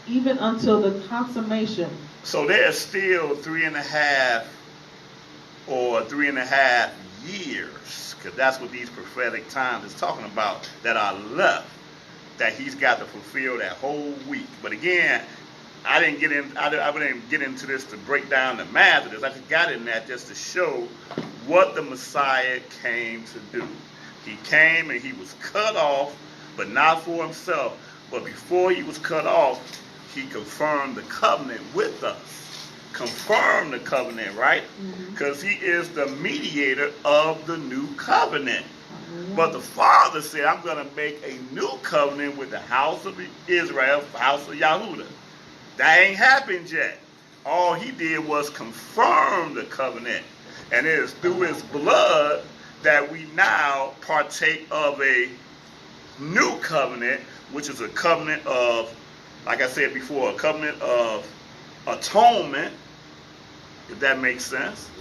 even until the consummation. So there's still 3.5 or 3.5 years, because that's what these prophetic times is talking about, that are left, that he's got to fulfill that whole week. But again, I didn't get into this to break down the math of this. I just got in that just to show what the Messiah came to do. He came and he was cut off, but not for himself. But before he was cut off, he confirmed the covenant with us. Confirmed the covenant, right? Because he is the mediator of the new covenant. But the Father said, I'm going to make a new covenant with the house of Israel, the house of YaHuWaH. That ain't happened yet. All he did was confirm the covenant. And it is through his blood that we now partake of a new covenant, which is a covenant of, like I said before, a covenant of atonement, if that makes sense.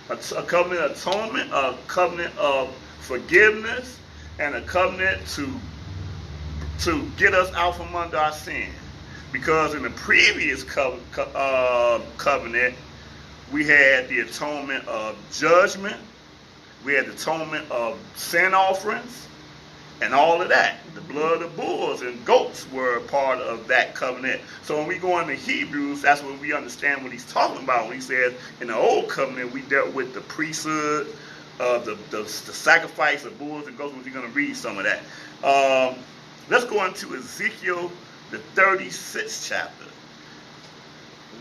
A covenant of atonement, a covenant of forgiveness, and a covenant to get us out from under our sin. Because in the previous covenant, we had the atonement of judgment, we had the atonement of sin offerings, and all of that. The blood of bulls and goats were a part of that covenant. So when we go into Hebrews, that's when we understand what he's talking about. When he says in the old covenant, we dealt with the priesthood, the sacrifice of bulls and goats. We're going to read some of that. Let's go into Ezekiel, the 36th chapter.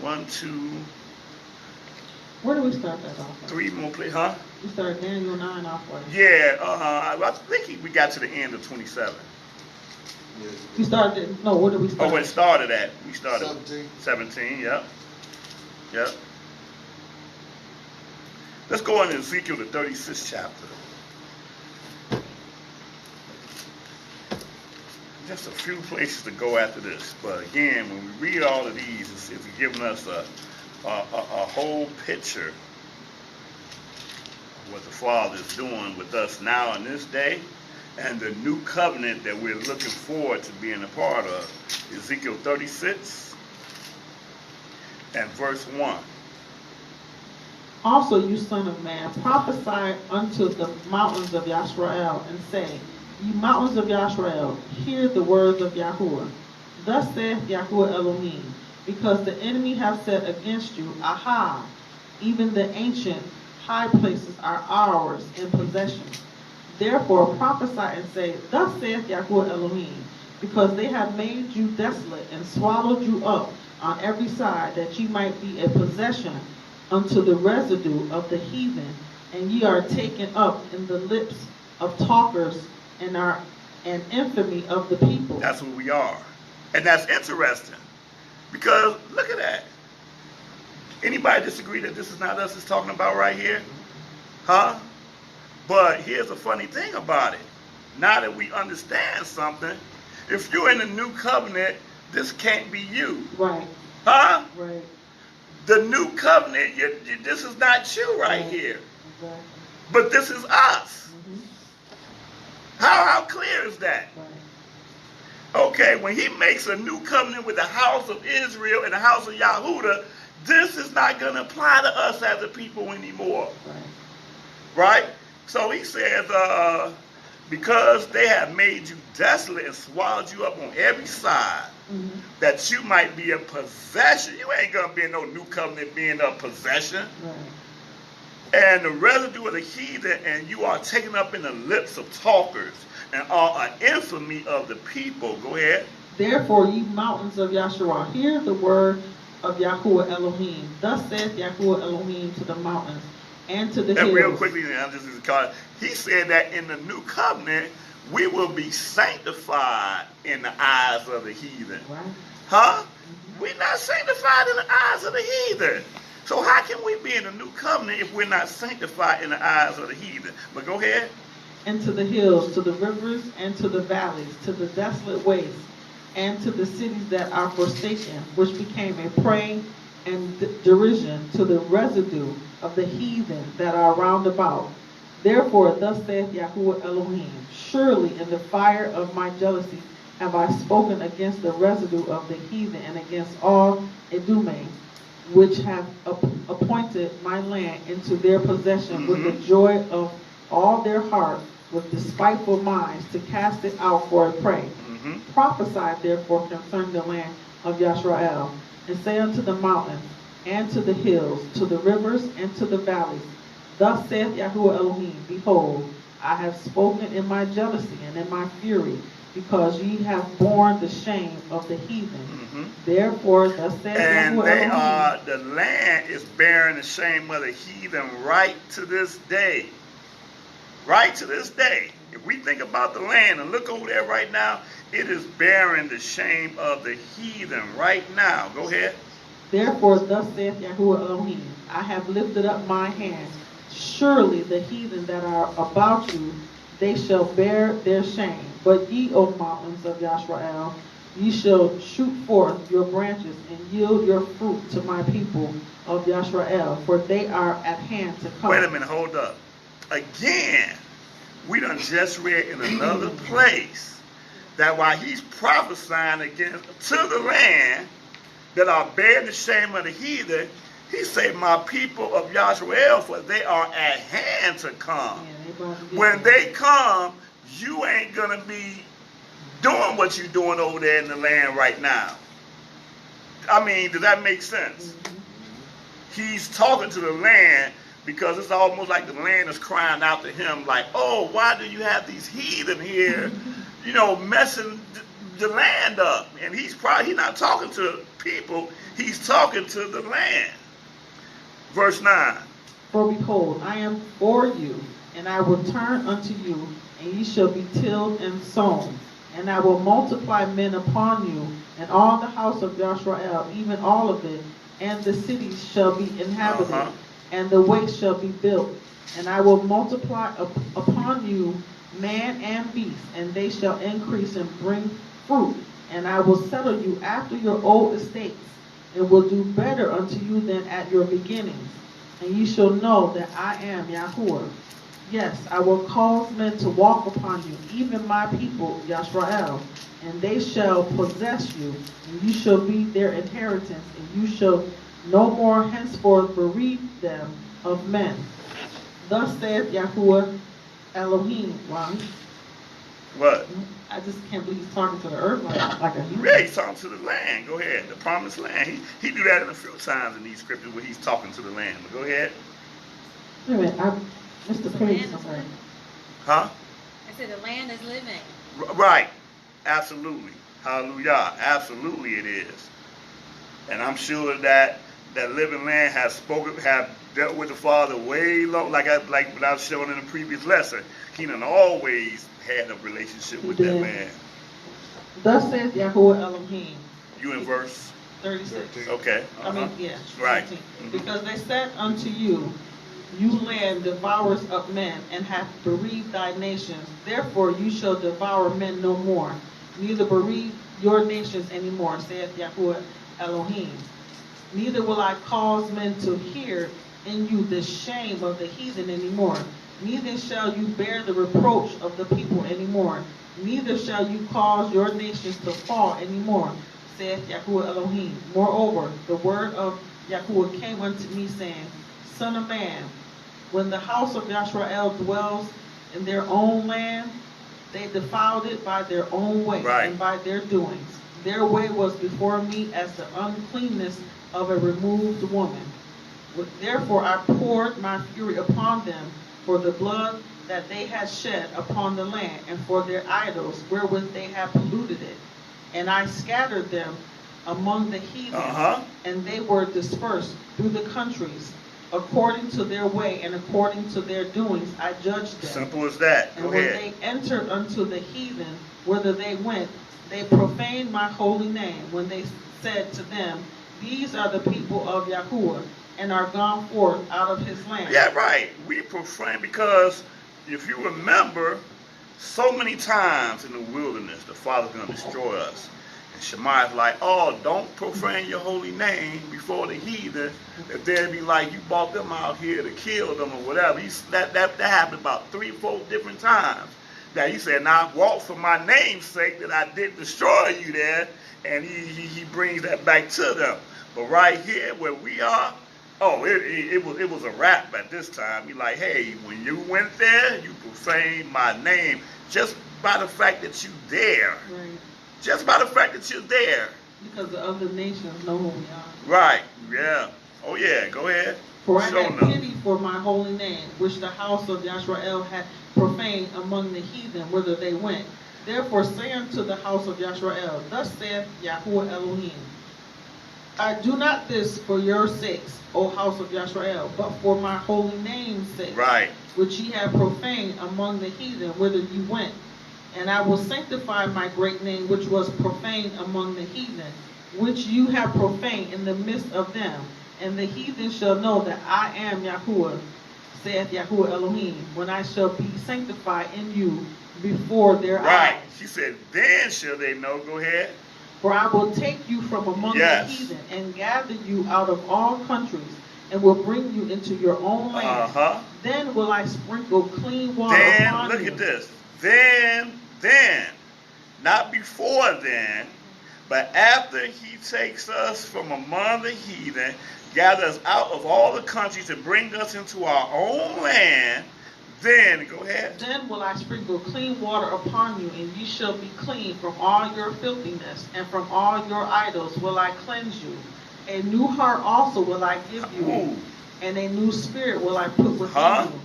1, 2. Where do we start that off? 3 more places, huh? We started Daniel 9 off with. Yeah, I think we got to the end of 27. We started, no, where did we start? Oh, it started at, we started 17. Yep. Let's go on to Ezekiel, the 36th chapter. Just a few places to go after this. But again, when we read all of these, it's giving us a whole picture of what the Father is doing with us now in this day, and the new covenant that we're looking forward to being a part of. Ezekiel 36 and verse 1. Also, you son of man, prophesy unto the mountains of Yisrael, and say, Ye mountains of Yisrael, hear the words of YaHuWaH. Thus saith YaHuWaH Elohim, because the enemy hath said against you, Aha, even the ancient high places are ours in possession. Therefore prophesy and say, Thus saith YaHuWaH Elohim, because they have made you desolate and swallowed you up on every side, that ye might be a possession unto the residue of the heathen, and ye are taken up in the lips of talkers, and are an infamy of the people. That's what we are. And that's interesting. Because look at that. Anybody disagree that this is not us it's talking about right here? Huh? But here's the funny thing about it. Now that we understand something, if you're in the new covenant, this can't be you. Right. Huh? Right. The new covenant, this is not you right here. Exactly. But this is us. Mm-hmm. How clear is that? Right. Okay, when he makes a new covenant with the house of Israel and the house of YaHuWaH, this is not going to apply to us as a people anymore. Right? So he says, because they have made you desolate and swallowed you up on every side, that you might be a possession. You ain't going to be in no new covenant being a possession. Right. And the residue of the heathen, and you are taken up in the lips of talkers, and are an infamy of the people. Go ahead. Therefore, ye mountains of Yasharah, hear the word of YaHuWaH Elohim. Thus saith YaHuWaH Elohim to the mountains and to the hills. And real quickly, he said that in the new covenant, we will be sanctified in the eyes of the heathen. Right. Huh? We're not sanctified in the eyes of the heathen. So how can we be in the new covenant if we're not sanctified in the eyes of the heathen? But go ahead. And to the hills, to the rivers, and to the valleys, to the desolate wastes, and to the cities that are forsaken, which became a prey and derision to the residue of the heathen that are round about. Therefore, thus saith YaHuWaH Elohim, surely in the fire of my jealousy have I spoken against the residue of the heathen, and against all Edomim, which have appointed my land into their possession with the joy of all their heart, with despiteful minds, to cast it out for a prey. Prophesy therefore concerning the land of Yisrael, and say unto the mountains, and to the hills, to the rivers, and to the valleys, Thus saith Yahuwah Elohim, Behold, I have spoken in my jealousy and in my fury, because ye have borne the shame of the heathen. Therefore, thus saith Yahuwah Elohim. The land is bearing the shame of the heathen right to this day. Right to this day. If we think about the land and look over there right now, it is bearing the shame of the heathen right now. Go ahead. Therefore, thus saith Yahuwah Elohim, I have lifted up my hand. Surely the heathen that are about you, they shall bear their shame. But ye, O mountains of Yisrael, ye shall shoot forth your branches and yield your fruit to my people of Yisrael, for they are at hand to come. Wait a minute, hold up. Again, we done just read in another place that while he's prophesying against to the land that are bearing the shame of the heathen, he said, my people of Yisrael, for they are at hand to come. When they come, you ain't going to be doing what you're doing over there in the land right now. I mean, does that make sense? He's talking to the land because it's almost like the land is crying out to him like, oh, why do you have these heathen here, you know, messing the land up? And he's not talking to people, he's talking to the land. Verse 9. For behold, I am for you, and I will turn unto you, and ye shall be tilled and sown. And I will multiply men upon you, and all the house of Yisrael, even all of it, and the cities shall be inhabited, and the waste shall be built. And I will multiply upon you man and beast, and they shall increase and bring fruit. And I will settle you after your old estates, and will do better unto you than at your beginnings. And ye shall know that I am Yahuwah. Yes, I will cause men to walk upon you, even my people, Yisrael, and they shall possess you, and you shall be their inheritance, and you shall no more henceforth bereave them of men. Thus saith Yahuwah Elohim. Wow. What? I just can't believe he's talking to the earth like a human. Yeah, he's talking to the land. Go ahead. The promised land. He do that in a few times in these scriptures where he's talking to the land. But go ahead. Wait a minute. I missed the page. Huh? I said the land is living. Right. Absolutely. Hallelujah. Absolutely it is. And I'm sure that that living land have dealt with the Father way long, like what I was showing in the previous lesson. He done always had a relationship with that man. Thus saith Yahuwah Elohim. You in verse 36. Okay. I mean, yeah. Right. Because they said unto you, you land devourers of men, and hath bereaved thy nations. Therefore you shall devour men no more, neither bereave your nations any more, saith Yahuwah Elohim. Neither will I cause men to hear in you the shame of the heathen anymore. Neither shall you bear the reproach of the people anymore. Neither shall you cause your nations to fall anymore, saith Yahuwah Elohim. Moreover, the word of Yahuwah came unto me, saying, Son of man, when the house of Yisrael dwells in their own land, they defiled it by their own way and by their doings. Their way was before me as the uncleanness of a removed woman. Therefore I poured my fury upon them for the blood that they had shed upon the land, and for their idols wherewith they had polluted it. And I scattered them among the heathen, and they were dispersed through the countries. According to their way and according to their doings I judged them. Simple as that. And when they entered unto the heathen, whither they went, they profaned my holy name, when they said to them, These are the people of Yahuwah, and are gone forth out of his land. Yeah, right. We profane because if you remember, so many times in the wilderness, the Father's going to destroy us. And Shema is like, oh, don't profane your holy name before the heathen, if they'd be like, you brought them out here to kill them or whatever. That happened about 3 or 4 different times. That he said, now walk for my name's sake that I did destroy you there, and he brings that back to them. But right here where we are, oh, it was a rap at this time. You're like, hey, when you went there, you profaned my name just by the fact that you're there. Right. Just by the fact that you're there. Because the other nations know who we are. Right, yeah. Oh, yeah, go ahead. For I had pity for my holy name, which the house of Yisrael had profaned among the heathen, whither they went. Therefore say unto the house of Yisrael, thus saith YaHuWaH Elohim, I do not this for your sakes, O house of Yisrael, but for my holy name's sake, right, which ye have profaned among the heathen, whither ye went. And I will sanctify my great name, which was profaned among the heathen, which you have profaned in the midst of them. And the heathen shall know that I am YaHuWaH, saith YaHuWaH Elohim, when I shall be sanctified in you before their eyes. Right. She said, then shall they know. Go ahead. For I will take you from among yes. the heathen and gather you out of all countries and will bring you into your own land. Then will I sprinkle clean water upon you. Look at this. Then, not before then, but after he takes us from among the heathen, gathers us out of all the countries and bring us into our own land, then, go ahead. Then will I sprinkle clean water upon you, and ye shall be clean from all your filthiness, and from all your idols will I cleanse you. A new heart also will I give you, and a new spirit will I put within you.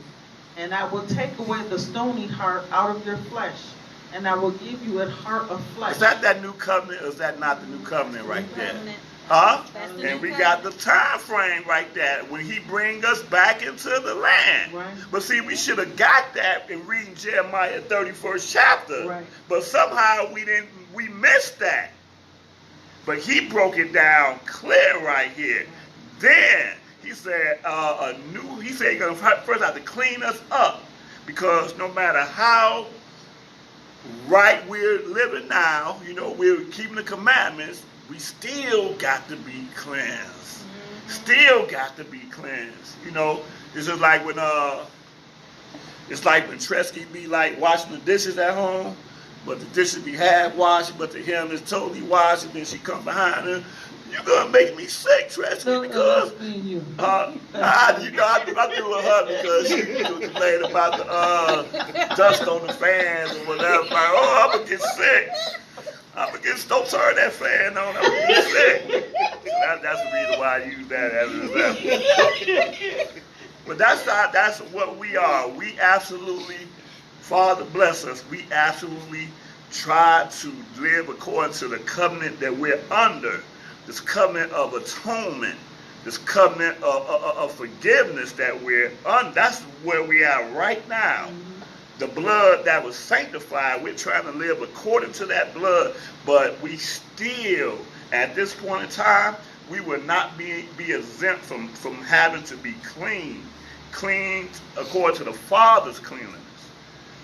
And I will take away the stony heart out of your flesh, and I will give you a heart of flesh. Is that new covenant, or is that not the new covenant right there? Huh? And we got the time frame right there when he bring us back into the land. Right. But see, we should have got that in reading Jeremiah 31st chapter. Right. But somehow we missed that. But he broke it down clear right here. Then he said he's gonna first have to clean us up, because no matter how right we're living now, we're keeping the commandments, we still got to be cleansed. Mm-hmm. Still got to be cleansed. This is like when Tresky be like washing the dishes at home, but the dishes be half washed, but to him it's totally washed, and then she come behind her. You're gonna make me sick, Tresky, because I do with her because she complained about the dust on the fans or whatever. Like, I'm gonna get sick. Don't turn that fan on. I'm gonna get sick. So that's the reason why I use that as an example. But that's what we are. We absolutely, Father bless us, we absolutely try to live according to the covenant that we're under. This covenant of atonement, this covenant of forgiveness that we're on. That's where we are right now. The blood that was sanctified, we're trying to live according to that blood, but we still, at this point in time, we will not be exempt from having to be clean according to the Father's cleanliness.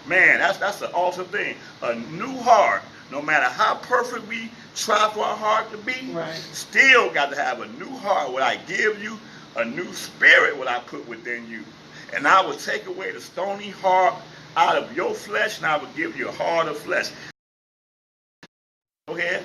Man, that's an awesome thing. A new heart, no matter how perfect we try for our heart to be, right, still got to have a new heart. What I give you, a new spirit, what I put within you. And I will take away the stony heart out of your flesh, and I will give you a heart of flesh. Go ahead.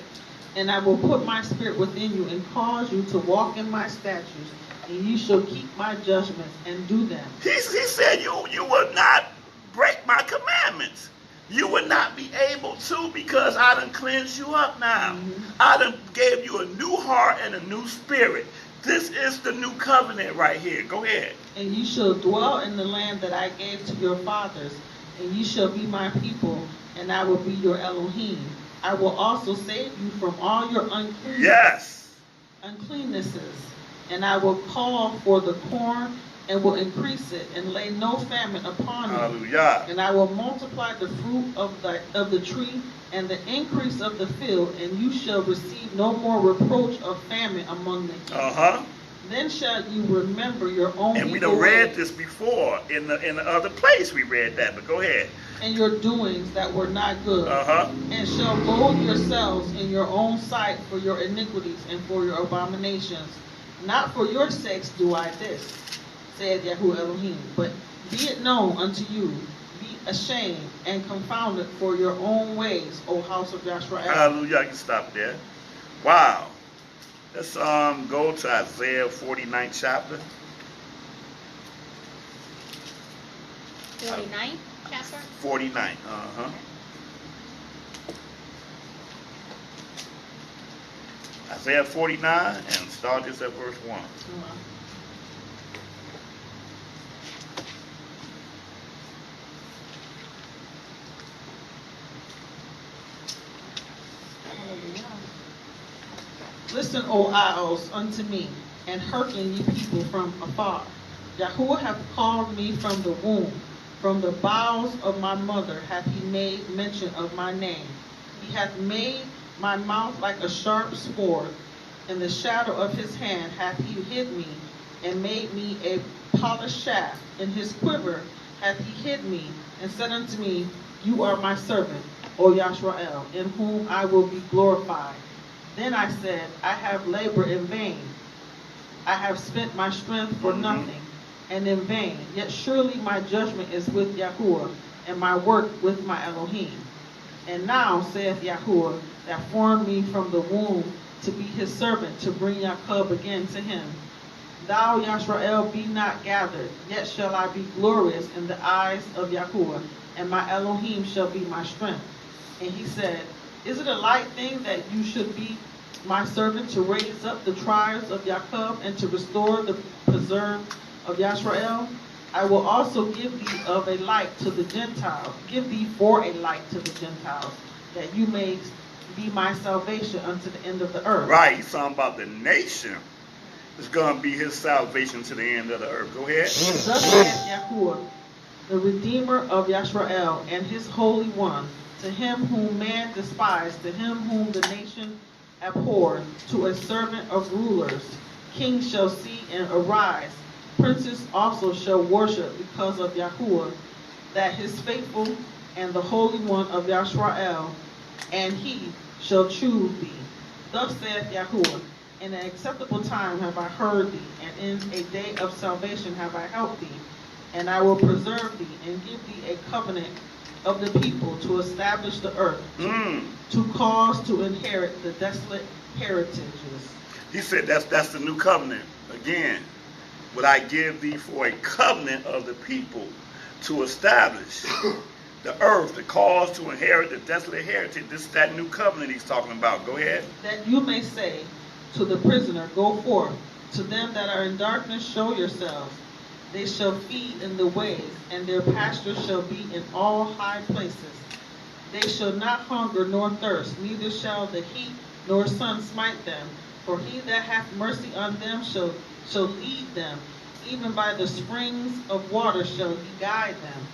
And I will put my spirit within you and cause you to walk in my statutes, and you shall keep my judgments and do them. He said you will not break my commandments. You will not be able to, because I done cleansed you up now. Mm-hmm. I done gave you a new heart and a new spirit. This is the new covenant right here. Go ahead. And you shall dwell in the land that I gave to your fathers, and you shall be my people, and I will be your Elohim. I will also save you from all your uncleannesses, and I will call for the corn and will increase it, and lay no famine upon you. Hallelujah. And I will multiply the fruit of the tree and the increase of the field, and you shall receive no more reproach of famine among the heathen. Then shall you remember your own. And we done read this before in the other place. We read that, but go ahead. And your doings that were not good, and shall loathe yourselves in your own sight for your iniquities and for your abominations. Not for your sakes do I this, said YaHuWaH Elohim, but be it known unto you, be ashamed and confounded for your own ways, O house of Yisrael. Hallelujah. I can stop there. Wow. Let's go to Isaiah 49th chapter. 49th chapter? 49. Uh-huh. Isaiah 49, and start this at verse 1. Listen, O isles, unto me, and hearken, ye people from afar. YaHuWaH hath called me from the womb. From the bowels of my mother hath he made mention of my name. He hath made my mouth like a sharp sword. In the shadow of his hand hath he hid me, and made me a polished shaft. In his quiver hath he hid me, and said unto me, You are my servant, O Yashrael, in whom I will be glorified. Then I said, I have labored in vain. I have spent my strength for nothing, and in vain. Yet surely my judgment is with YaHuWaH, and my work with my Elohim. And now, saith YaHuWaH, that formed me from the womb to be his servant, to bring Jacob again to him. Thou, Yashrael, be not gathered, yet shall I be glorious in the eyes of YaHuWaH, and my Elohim shall be my strength. And he said, Is it a light thing that you should be my servant, to raise up the tribes of Jacob, and to restore the preserved of Yashrael? I will also give thee of a light to the Gentiles, give thee for a light to the Gentiles, that you may be my salvation unto the end of the earth. Right, he's talking about the nation. It's going to be his salvation to the end of the earth. Go ahead. Thus saith YaHuWaH, the Redeemer of Yashrael, and his Holy One, to him whom man despised, to him whom the nation abhorred, to a servant of rulers. Kings shall see and arise. Princes also shall worship because of YaHuWaH, that his faithful and the Holy One of Yashrael, and he shall choose thee. Thus saith YaHuWaH, in an acceptable time have I heard thee, and in a day of salvation have I helped thee. And I will preserve thee, and give thee a covenant of the people, to establish the earth, to cause to inherit the desolate heritages. He said that's the new covenant. Again, would I give thee for a covenant of the people to establish the earth, to cause to inherit the desolate heritage. This is that new covenant he's talking about. Go ahead. That you may say to the prisoner, Go forth. To them that are in darkness, show yourselves. They shall feed in the ways, and their pastures shall be in all high places. They shall not hunger nor thirst, neither shall the heat nor sun smite them. For he that hath mercy on them shall lead them. Even by the springs of water shall he guide them.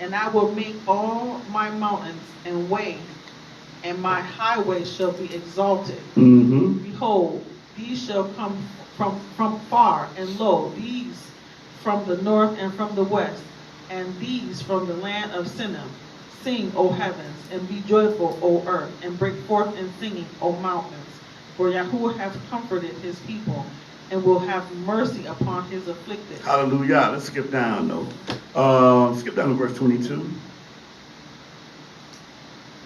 And I will make all my mountains and way, and my highways shall be exalted. Behold, these shall come from far, and lo, these from the north and from the west, and these from the land of Sinim. Sing, O heavens, and be joyful, O earth, and break forth in singing, O mountains. For YaHuWaH hath comforted his people, and will have mercy upon his afflicted. Hallelujah. Let's skip down, though. Skip down to verse 22.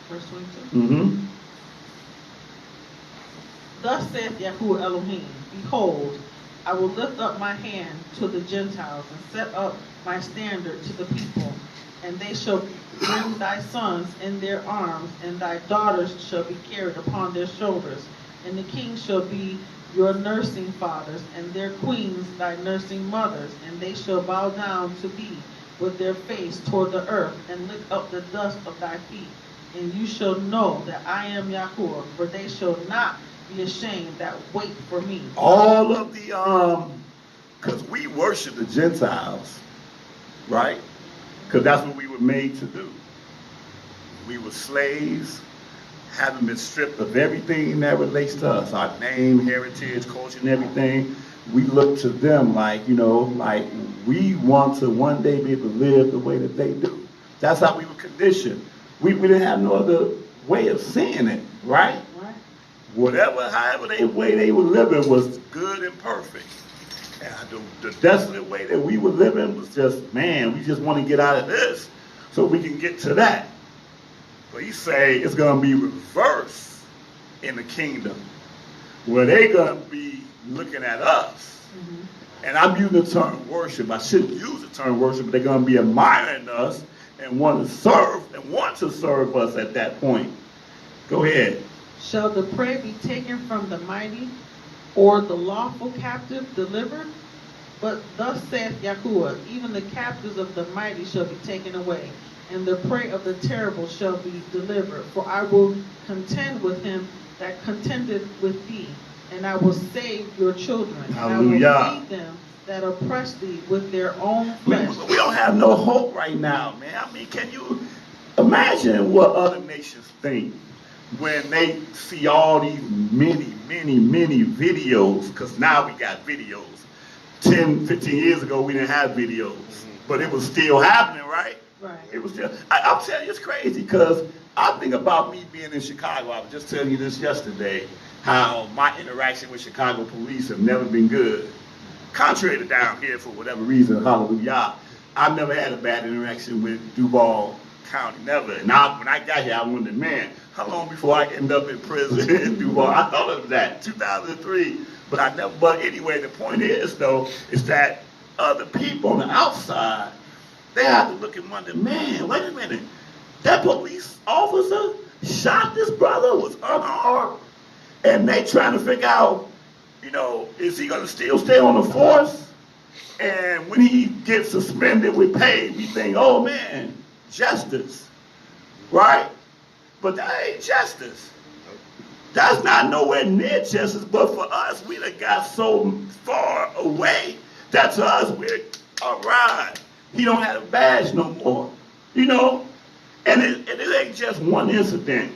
Verse 22. Thus saith YaHuWaH Elohim, Behold, I will lift up my hand to the Gentiles, and set up my standard to the people. And they shall bring thy sons in their arms, and thy daughters shall be carried upon their shoulders. And the kings shall be your nursing fathers, and their queens thy nursing mothers. And they shall bow down to thee with their face toward the earth, and lick up the dust of thy feet. And you shall know that I am YaHuWaH, for they shall not be ashamed that wait for me. All of the, because we worship the Gentiles, right? Because that's what we were made to do. We were slaves, having been stripped of everything that relates to us, our name, heritage, culture, and everything. We look to them like, like we want to one day be able to live the way that they do. That's how we were conditioned. We didn't have no other way of seeing it, right? However way they were living was good and perfect. And the desolate way that we were living was just, man, we just want to get out of this so we can get to that. But he say it's going to be reversed in the kingdom. Well, they're going to be looking at us. And I'm using the term worship. I shouldn't use the term worship, but they're going to be admiring us and want to serve us at that point. Go ahead. Shall the prey be taken from the mighty, or the lawful captive delivered? But thus saith YaHuWaH, even the captives of the mighty shall be taken away, and the prey of the terrible shall be delivered. For I will contend with him that contendeth with thee, and I will save your children. Hallelujah. And I will feed them that oppress thee with their own flesh. We don't have no hope right now, man. I mean, can you imagine what other nations think when they see all these many videos? Because now we got videos. 10, 15 years ago, we didn't have videos, but it was still happening, right? Right. It was still. I'm telling you, it's crazy because I think about me being in Chicago. I was just telling you this yesterday, how my interaction with Chicago police have never been good. Contrary to down here, for whatever reason, hallelujah, I've never had a bad interaction with Duval County, never. And when I got here, I wondered, man, how long before I end up in prison in Duval? I thought of that, 2003. But I never. But anyway, the point is, though, is that other people on the outside, they have to look and wonder, man, wait a minute, that police officer shot this brother, was unarmed, and they trying to figure out, you know, is he going to still stay on the force? And when he gets suspended with pay, we think, oh man, justice, right? But that ain't justice. That's not nowhere near justice, but for us, we done got so far away that to us, we're all right. He don't have a badge no more, you know? And it ain't just one incident.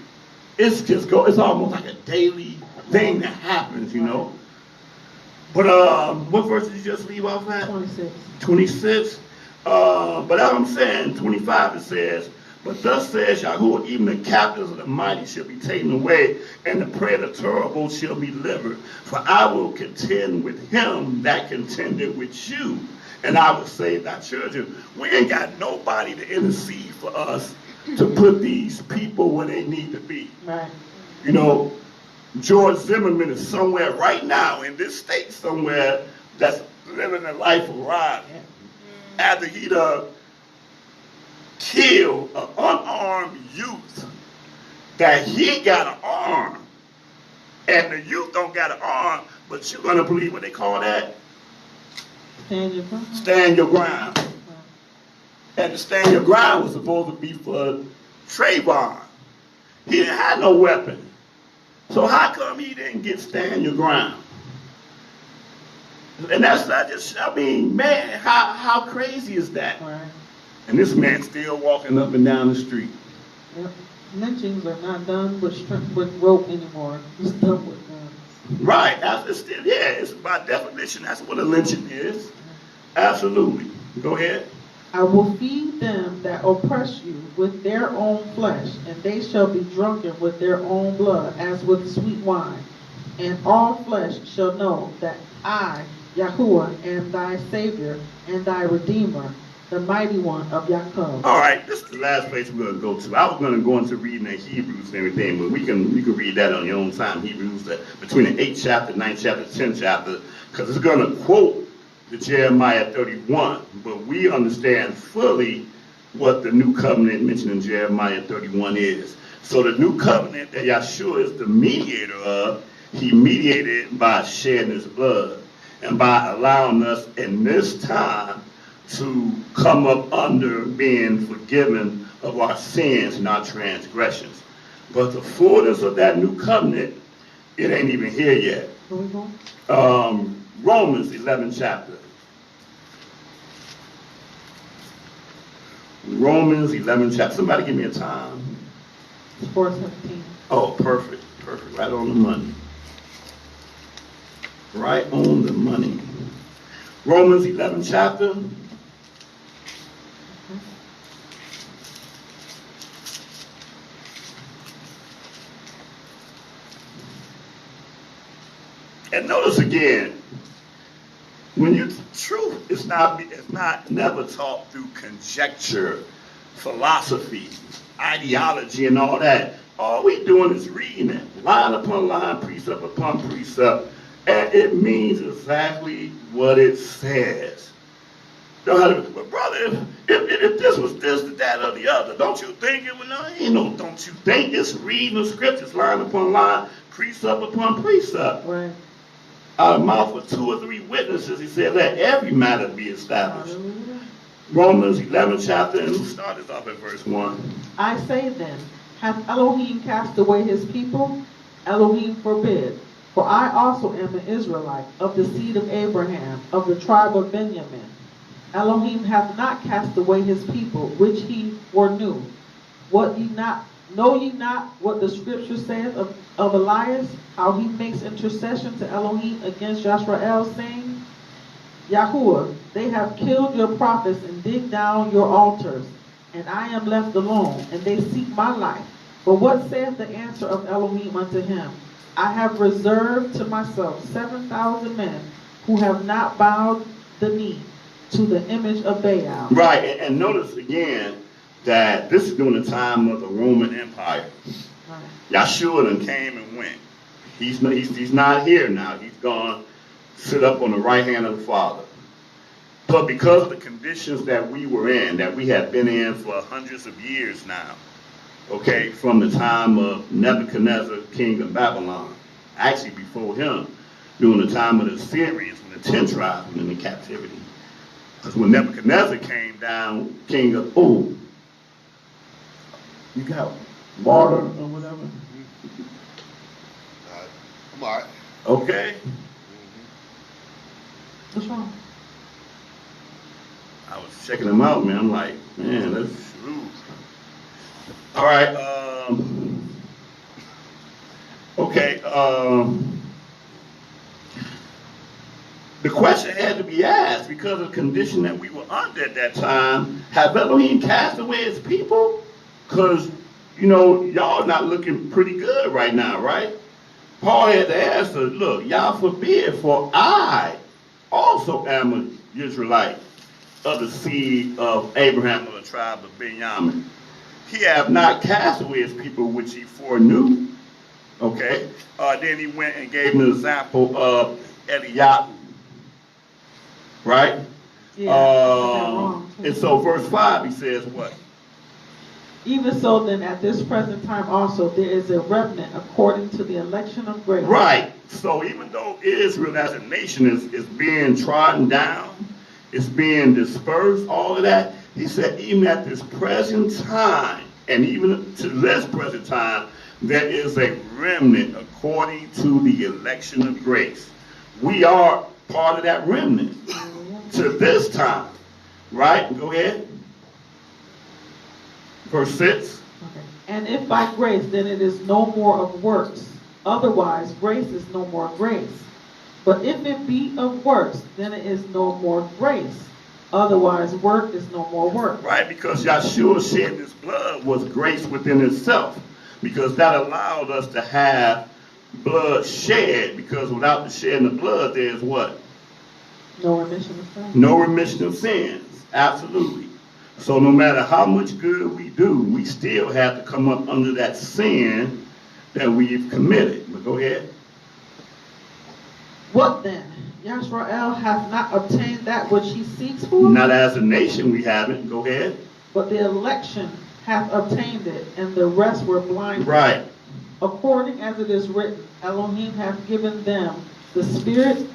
It's almost like a daily thing that happens, you know? But what verse did you just leave off at? 26. 26. But as I'm saying, 25 it says, but thus says YaHuWaH, even the captives of the mighty shall be taken away, and the prey of the terrible shall be delivered. For I will contend with him that contended with you, and I will save thy children. We ain't got nobody to intercede for us to put these people where they need to be. Right. You know, George Zimmerman is somewhere right now in this state somewhere that's living a life of right. After he killed an unarmed youth that he got an arm, and the youth don't got an arm, but you're going to believe what they call that? Stand your ground. Stand your ground. And to stand your ground was supposed to be for Trayvon. He didn't have no weapon. So how come he didn't get stand your ground? And that's not just, I mean, man, how crazy is that? Right. And this man's still walking up and down the street. Yep. Lynchings are not done with rope anymore. It's done with guns. Right. It's by definition, that's what a lynching is. Absolutely. Go ahead. I will feed them that oppress you with their own flesh, and they shall be drunken with their own blood, as with sweet wine. And all flesh shall know that I, YaHuWaH, am thy Savior and thy Redeemer, the mighty one of Yaakov. All right, this is the last place we're going to go to. I was going to go into reading the Hebrews and everything, but you can read that on your own time. Hebrews, between the 8th chapter, 9th chapter, 10th chapter, because it's going to quote the Jeremiah 31, but we understand fully what the new covenant mentioned in Jeremiah 31 is. So the new covenant that Yahshua is the mediator of, he mediated by shedding his blood and by allowing us in this time to come up under being forgiven of our sins and our transgressions. But the fullness of that new covenant, it ain't even here yet. Romans 11th chapter. Romans 11th chapter. Somebody give me a time. 4:17. Oh, perfect. Perfect. Right on the money. Right on the money. Romans 11th chapter. And notice again, when you truth is not never taught through conjecture, philosophy, ideology, and all that. All we doing is reading it, line upon line, precept upon precept, and it means exactly what it says. But brother, if this was this, that, or the other, don't you think it would not? Don't you think it's reading the scriptures line upon line, precept upon precept? Right. Out of the mouth of 2 or 3 witnesses, he said, let every matter be established. Hallelujah. Romans 11th chapter, and we started off at verse 1. I say then, hath Elohim cast away his people? Elohim forbid. For I also am an Israelite, of the seed of Abraham, of the tribe of Benjamin. Elohim hath not cast away his people, which he foreknew. Know ye not what the scripture saith of Elias, how he makes intercession to Elohim against Yisrael, saying, YaHuWaH, they have killed your prophets and digged down your altars, and I am left alone, and they seek my life. But what saith the answer of Elohim unto him? I have reserved to myself 7,000 men who have not bowed the knee to the image of Baal. Right, and notice again that this is during the time of the Roman Empire. Right. Yahshua done came and went. He's not here now. He's gone sit up on the right hand of the Father. But because of the conditions that we were in, that we have been in for hundreds of years now, okay, from the time of Nebuchadnezzar, king of Babylon, actually before him, during the time of the Assyrians, when the 10 tribes were in captivity. Because when Nebuchadnezzar came down, king of, you got water or whatever? I'm all right. Okay. What's wrong? I was checking them out, man. I'm like, man, that's true. All right. Okay. The question had to be asked because of the condition that we were under at that time. Have Elohim cast away his people? Because, y'all not looking pretty good right now, right? Paul had to answer, look, y'all forbid, for I also am an Israelite of the seed of Abraham of the tribe of Benjamin. He have not cast away his people which he foreknew. Okay. Then he went and gave an example of Eliyahu. Right? Yeah, and so verse 5 he says what? Even so then at this present time also there is a remnant according to the election of grace. Right. So even though Israel as a nation is being trodden down, it's being dispersed, all of that, he said even at this present time, and even to this present time, there is a remnant according to the election of grace. We are part of that remnant to this time. Right? Go ahead. Verse 6. Okay. And if by grace, then it is no more of works. Otherwise, grace is no more grace. But if it be of works, then it is no more grace. Otherwise, work is no more work. Right, because Yahshua shed his blood was grace within itself. Because that allowed us to have blood shed. Because without the shedding of blood, there's what? No remission of sins. No remission of sins. Absolutely. So no matter how much good we do, we still have to come up under that sin that we've committed. But go ahead. What then? Yisrael hath not obtained that which he seeks for? Not as a nation we haven't. Go ahead. But the election hath obtained it, and the rest were blinded. Right. According as it is written, Elohim hath given them the spirit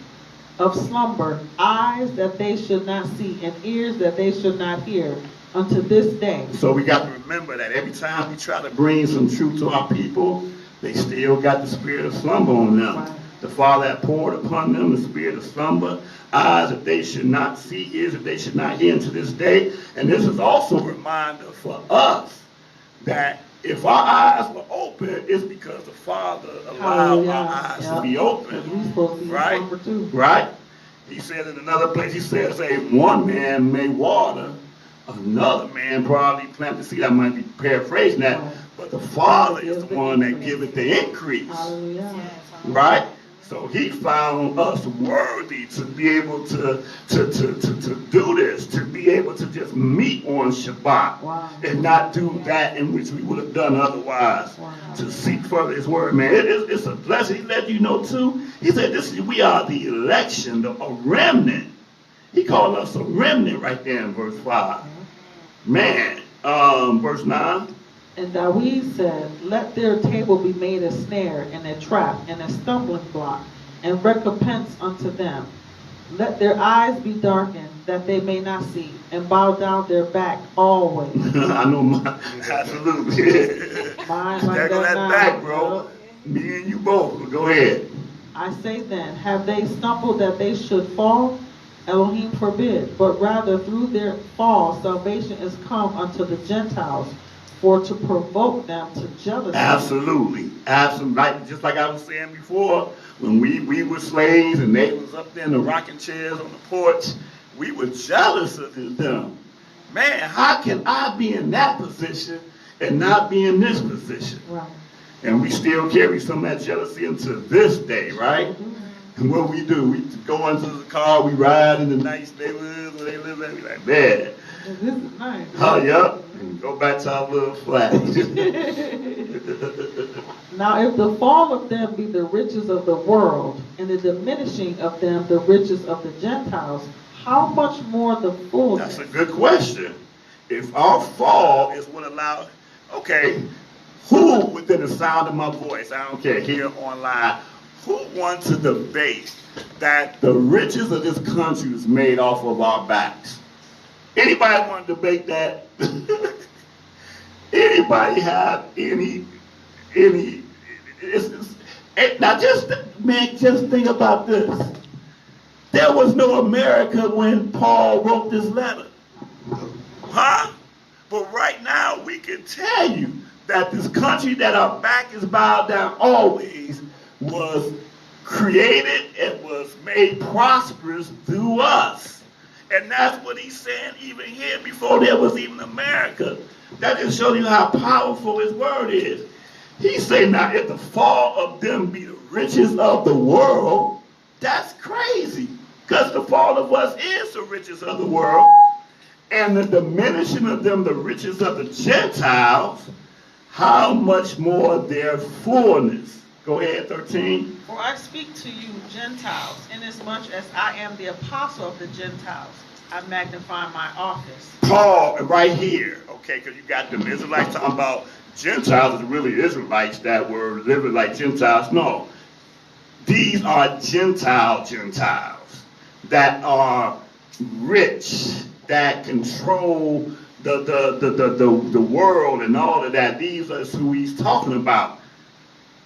of slumber, eyes that they should not see, and ears that they should not hear, unto this day. So we got to remember that every time we try to bring some truth to our people, they still got the spirit of slumber on them. Right. The Father had poured upon them the spirit of slumber, eyes that they should not see, ears that they should not hear unto this day. And this is also a reminder for us that if our eyes were open, it's because the Father allowed our eyes to be open. We're supposed to be right? slumber too. Right? He said in another place, he says, one man may water, another man probably plant the seed. I might be paraphrasing that, but the Father is the one that giveth the increase. Hallelujah. Right? So he found us worthy to be able to do this, to be able to just meet on Shabbat. Wow. And not do that in which we would have done otherwise. Wow. To seek further his word, man. It's a blessing. He let you know too. He said, we are the election, a remnant. He called us a remnant right there in verse 5. Man, verse 9. And David said, let their table be made a snare and a trap and a stumbling block and recompense unto them. Let their eyes be darkened that they may not see, and bow down their back always. I know, absolutely. Mine like There go that now, back, bro. Me and you both. Go ahead. I say then, have they stumbled that they should fall? Elohim forbid, but rather through their fall salvation is come unto the Gentiles, for to provoke them to jealousy. Absolutely. Absolutely. Just like I was saying before, when we were slaves and they was up there in the rocking chairs on the porch, we were jealous of them. Man, how can I be in that position and not be in this position? Right. And we still carry some of that jealousy into this day, right? And what we do, we go into the car, we ride in the nice neighborhoods where they live at, we like, man. This is nice. Oh, yep. And go back to our little flat. Now, if the fall of them be the riches of the world, and the diminishing of them the riches of the Gentiles, how much more the fullness? That's a good question. If our fall is what allowed, okay, who within the sound of my voice, I don't care, here online, who wants to debate that the riches of this country is made off of our backs? Anybody want to debate that? Anybody have any, now just think about this. There was no America when Paul wrote this letter. Huh? But right now we can tell you that this country that our back is bowed down always was created and was made prosperous through us. And that's what he's saying even here before there was even America. That just shows you how powerful his word is. He said, now if the fall of them be the riches of the world, that's crazy. Because the fall of us is the riches of the world. And the diminishing of them the riches of the Gentiles, how much more their fullness. Go ahead, 13. For I speak to you, Gentiles, inasmuch as I am the apostle of the Gentiles. I magnify my office. Paul, right here, okay, because you got them Israelites talking about Gentiles is really Israelites that were living like Gentiles. No, these are Gentiles that are rich, that control the world and all of that. These are who he's talking about.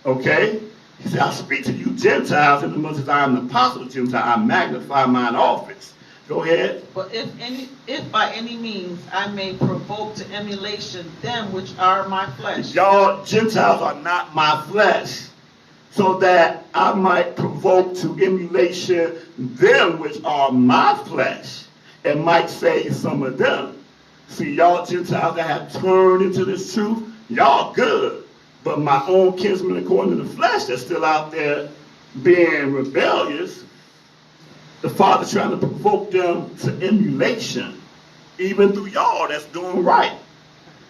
Okay? He said, I speak to you Gentiles, in as much as I am the apostle of Gentiles, I magnify mine office. Go ahead. But if by any means I may provoke to emulation them which are my flesh. Y'all Gentiles are not my flesh, so that I might provoke to emulation them which are my flesh, and might save some of them. See, y'all Gentiles that have turned into this truth, y'all good. But my own kinsmen according to the flesh that's still out there being rebellious, the Father trying to provoke them to emulation, even through y'all that's doing right.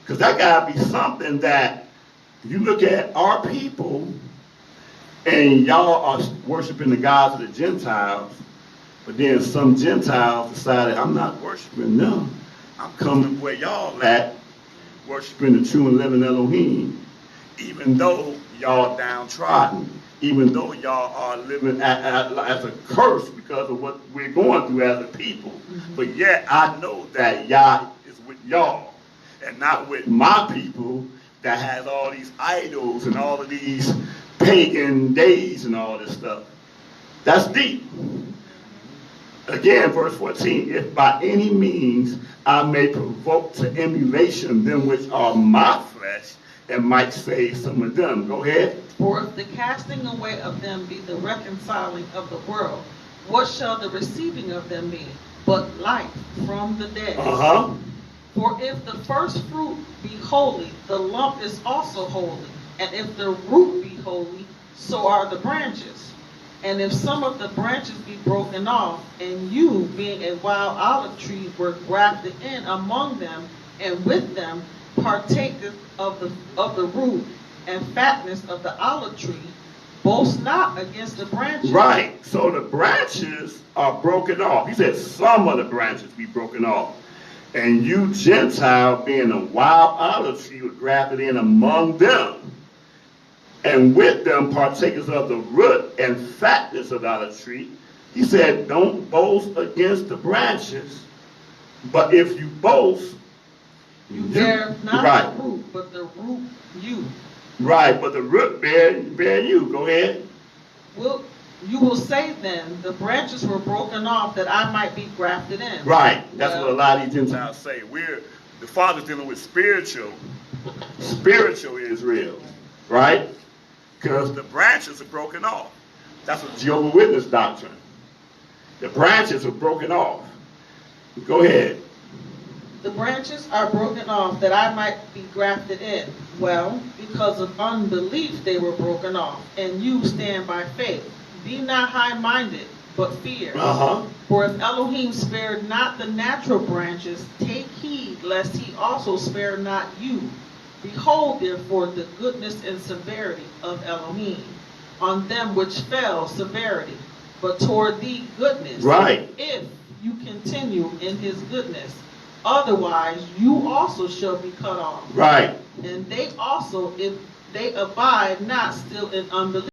Because that got to be something that you look at our people and y'all are worshiping the gods of the Gentiles, but then some Gentiles decided, I'm not worshiping them. I'm coming where y'all at, worshiping the true and living Elohim. Even though y'all downtrodden, even though y'all are living as a curse because of what we're going through as a people. Mm-hmm. But yet I know that Yah is with y'all and not with my people that has all these idols and all of these pagan days and all this stuff. That's deep. Again, verse 14, if by any means I may provoke to emulation them which are my flesh, and might save some of them. Go ahead. For if the casting away of them be the reconciling of the world, what shall the receiving of them be? But life from the dead. For if the first fruit be holy, the lump is also holy. And if the root be holy, so are the branches. And if some of the branches be broken off, and you, being a wild olive tree, were grafted in among them, and with them partaketh of the root and fatness of the olive tree, boast not against the branches. Right. So the branches are broken off. He said some of the branches be broken off. And you, Gentile, being a wild olive tree, were grafted in among them. And with them partakers of the root and fatness of the olive tree. He said, don't boast against the branches, but if you boast, you bear not right. the root, but the root you. Right, but the root bear you. Go ahead. You will say then, the branches were broken off that I might be grafted in. Right, that's what a lot of these Gentiles say. The Father's dealing with spiritual Israel, right? Because the branches are broken off. That's a Jehovah's Witness doctrine. The branches are broken off. Go ahead. The branches are broken off that I might be grafted in. Well, because of unbelief they were broken off, and you stand by faith. Be not high-minded, but fear. For if Elohim spared not the natural branches, take heed lest he also spare not you. Behold, therefore, the goodness and severity of Elohim. On them which fell, severity, but toward thee goodness. Right. If you continue in his goodness. Otherwise, you also shall be cut off. Right. And they also, if they abide not still in unbelief,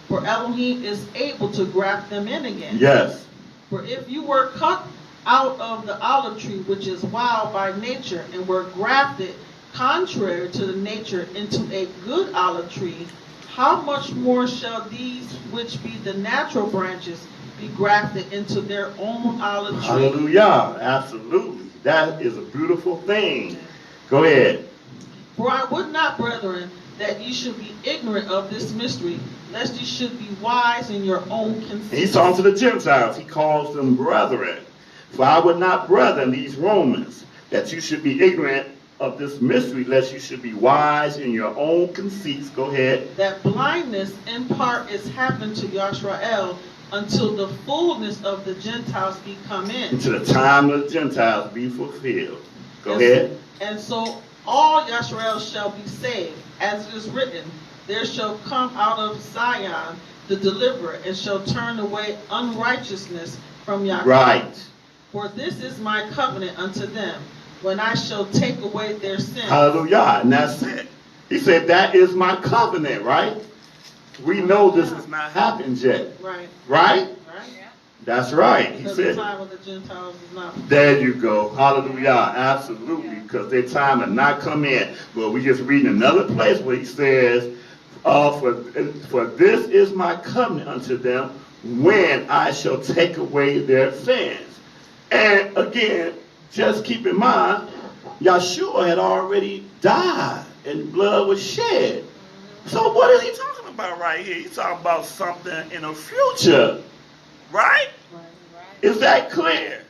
for Elohim is able to graft them in again. Yes. For if you were cut out of the olive tree, which is wild by nature, and were grafted contrary to the nature into a good olive tree, how much more shall these which be the natural branches be grafted into their own olive tree? Hallelujah. Absolutely. That is a beautiful thing. Go ahead. For I would not, brethren, that ye should be ignorant of this mystery, lest ye should be wise in your own conceit. He's talking to the Gentiles. He calls them brethren. For I would not, brethren, these Romans, that you should be ignorant of this mystery, lest you should be wise in your own conceits. Go ahead. That blindness in part is happened to Yisrael until the fullness of the Gentiles be come in. Until the time of the Gentiles be fulfilled. Go ahead. And so all Yisrael shall be saved, as it is written, there shall come out of Zion the deliverer, and shall turn away unrighteousness from Yaakov. Right. For this is my covenant unto them, when I shall take away their sins. Hallelujah. And that's it. He said, that is my covenant, right? We know this has not happened yet. Right. Right? Right. That's right. He Because said, the time of the Gentiles is not. there you go. Hallelujah. Absolutely. Because their time had not come in. But we just read another place where he says, for this is my covenant unto them, when I shall take away their sins. And again, just keep in mind, Yeshua had already died and blood was shed. So what is he talking about right here? He's talking about something in the future. Right? Is that clear?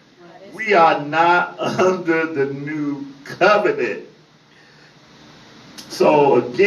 We are not under the new covenant. So again,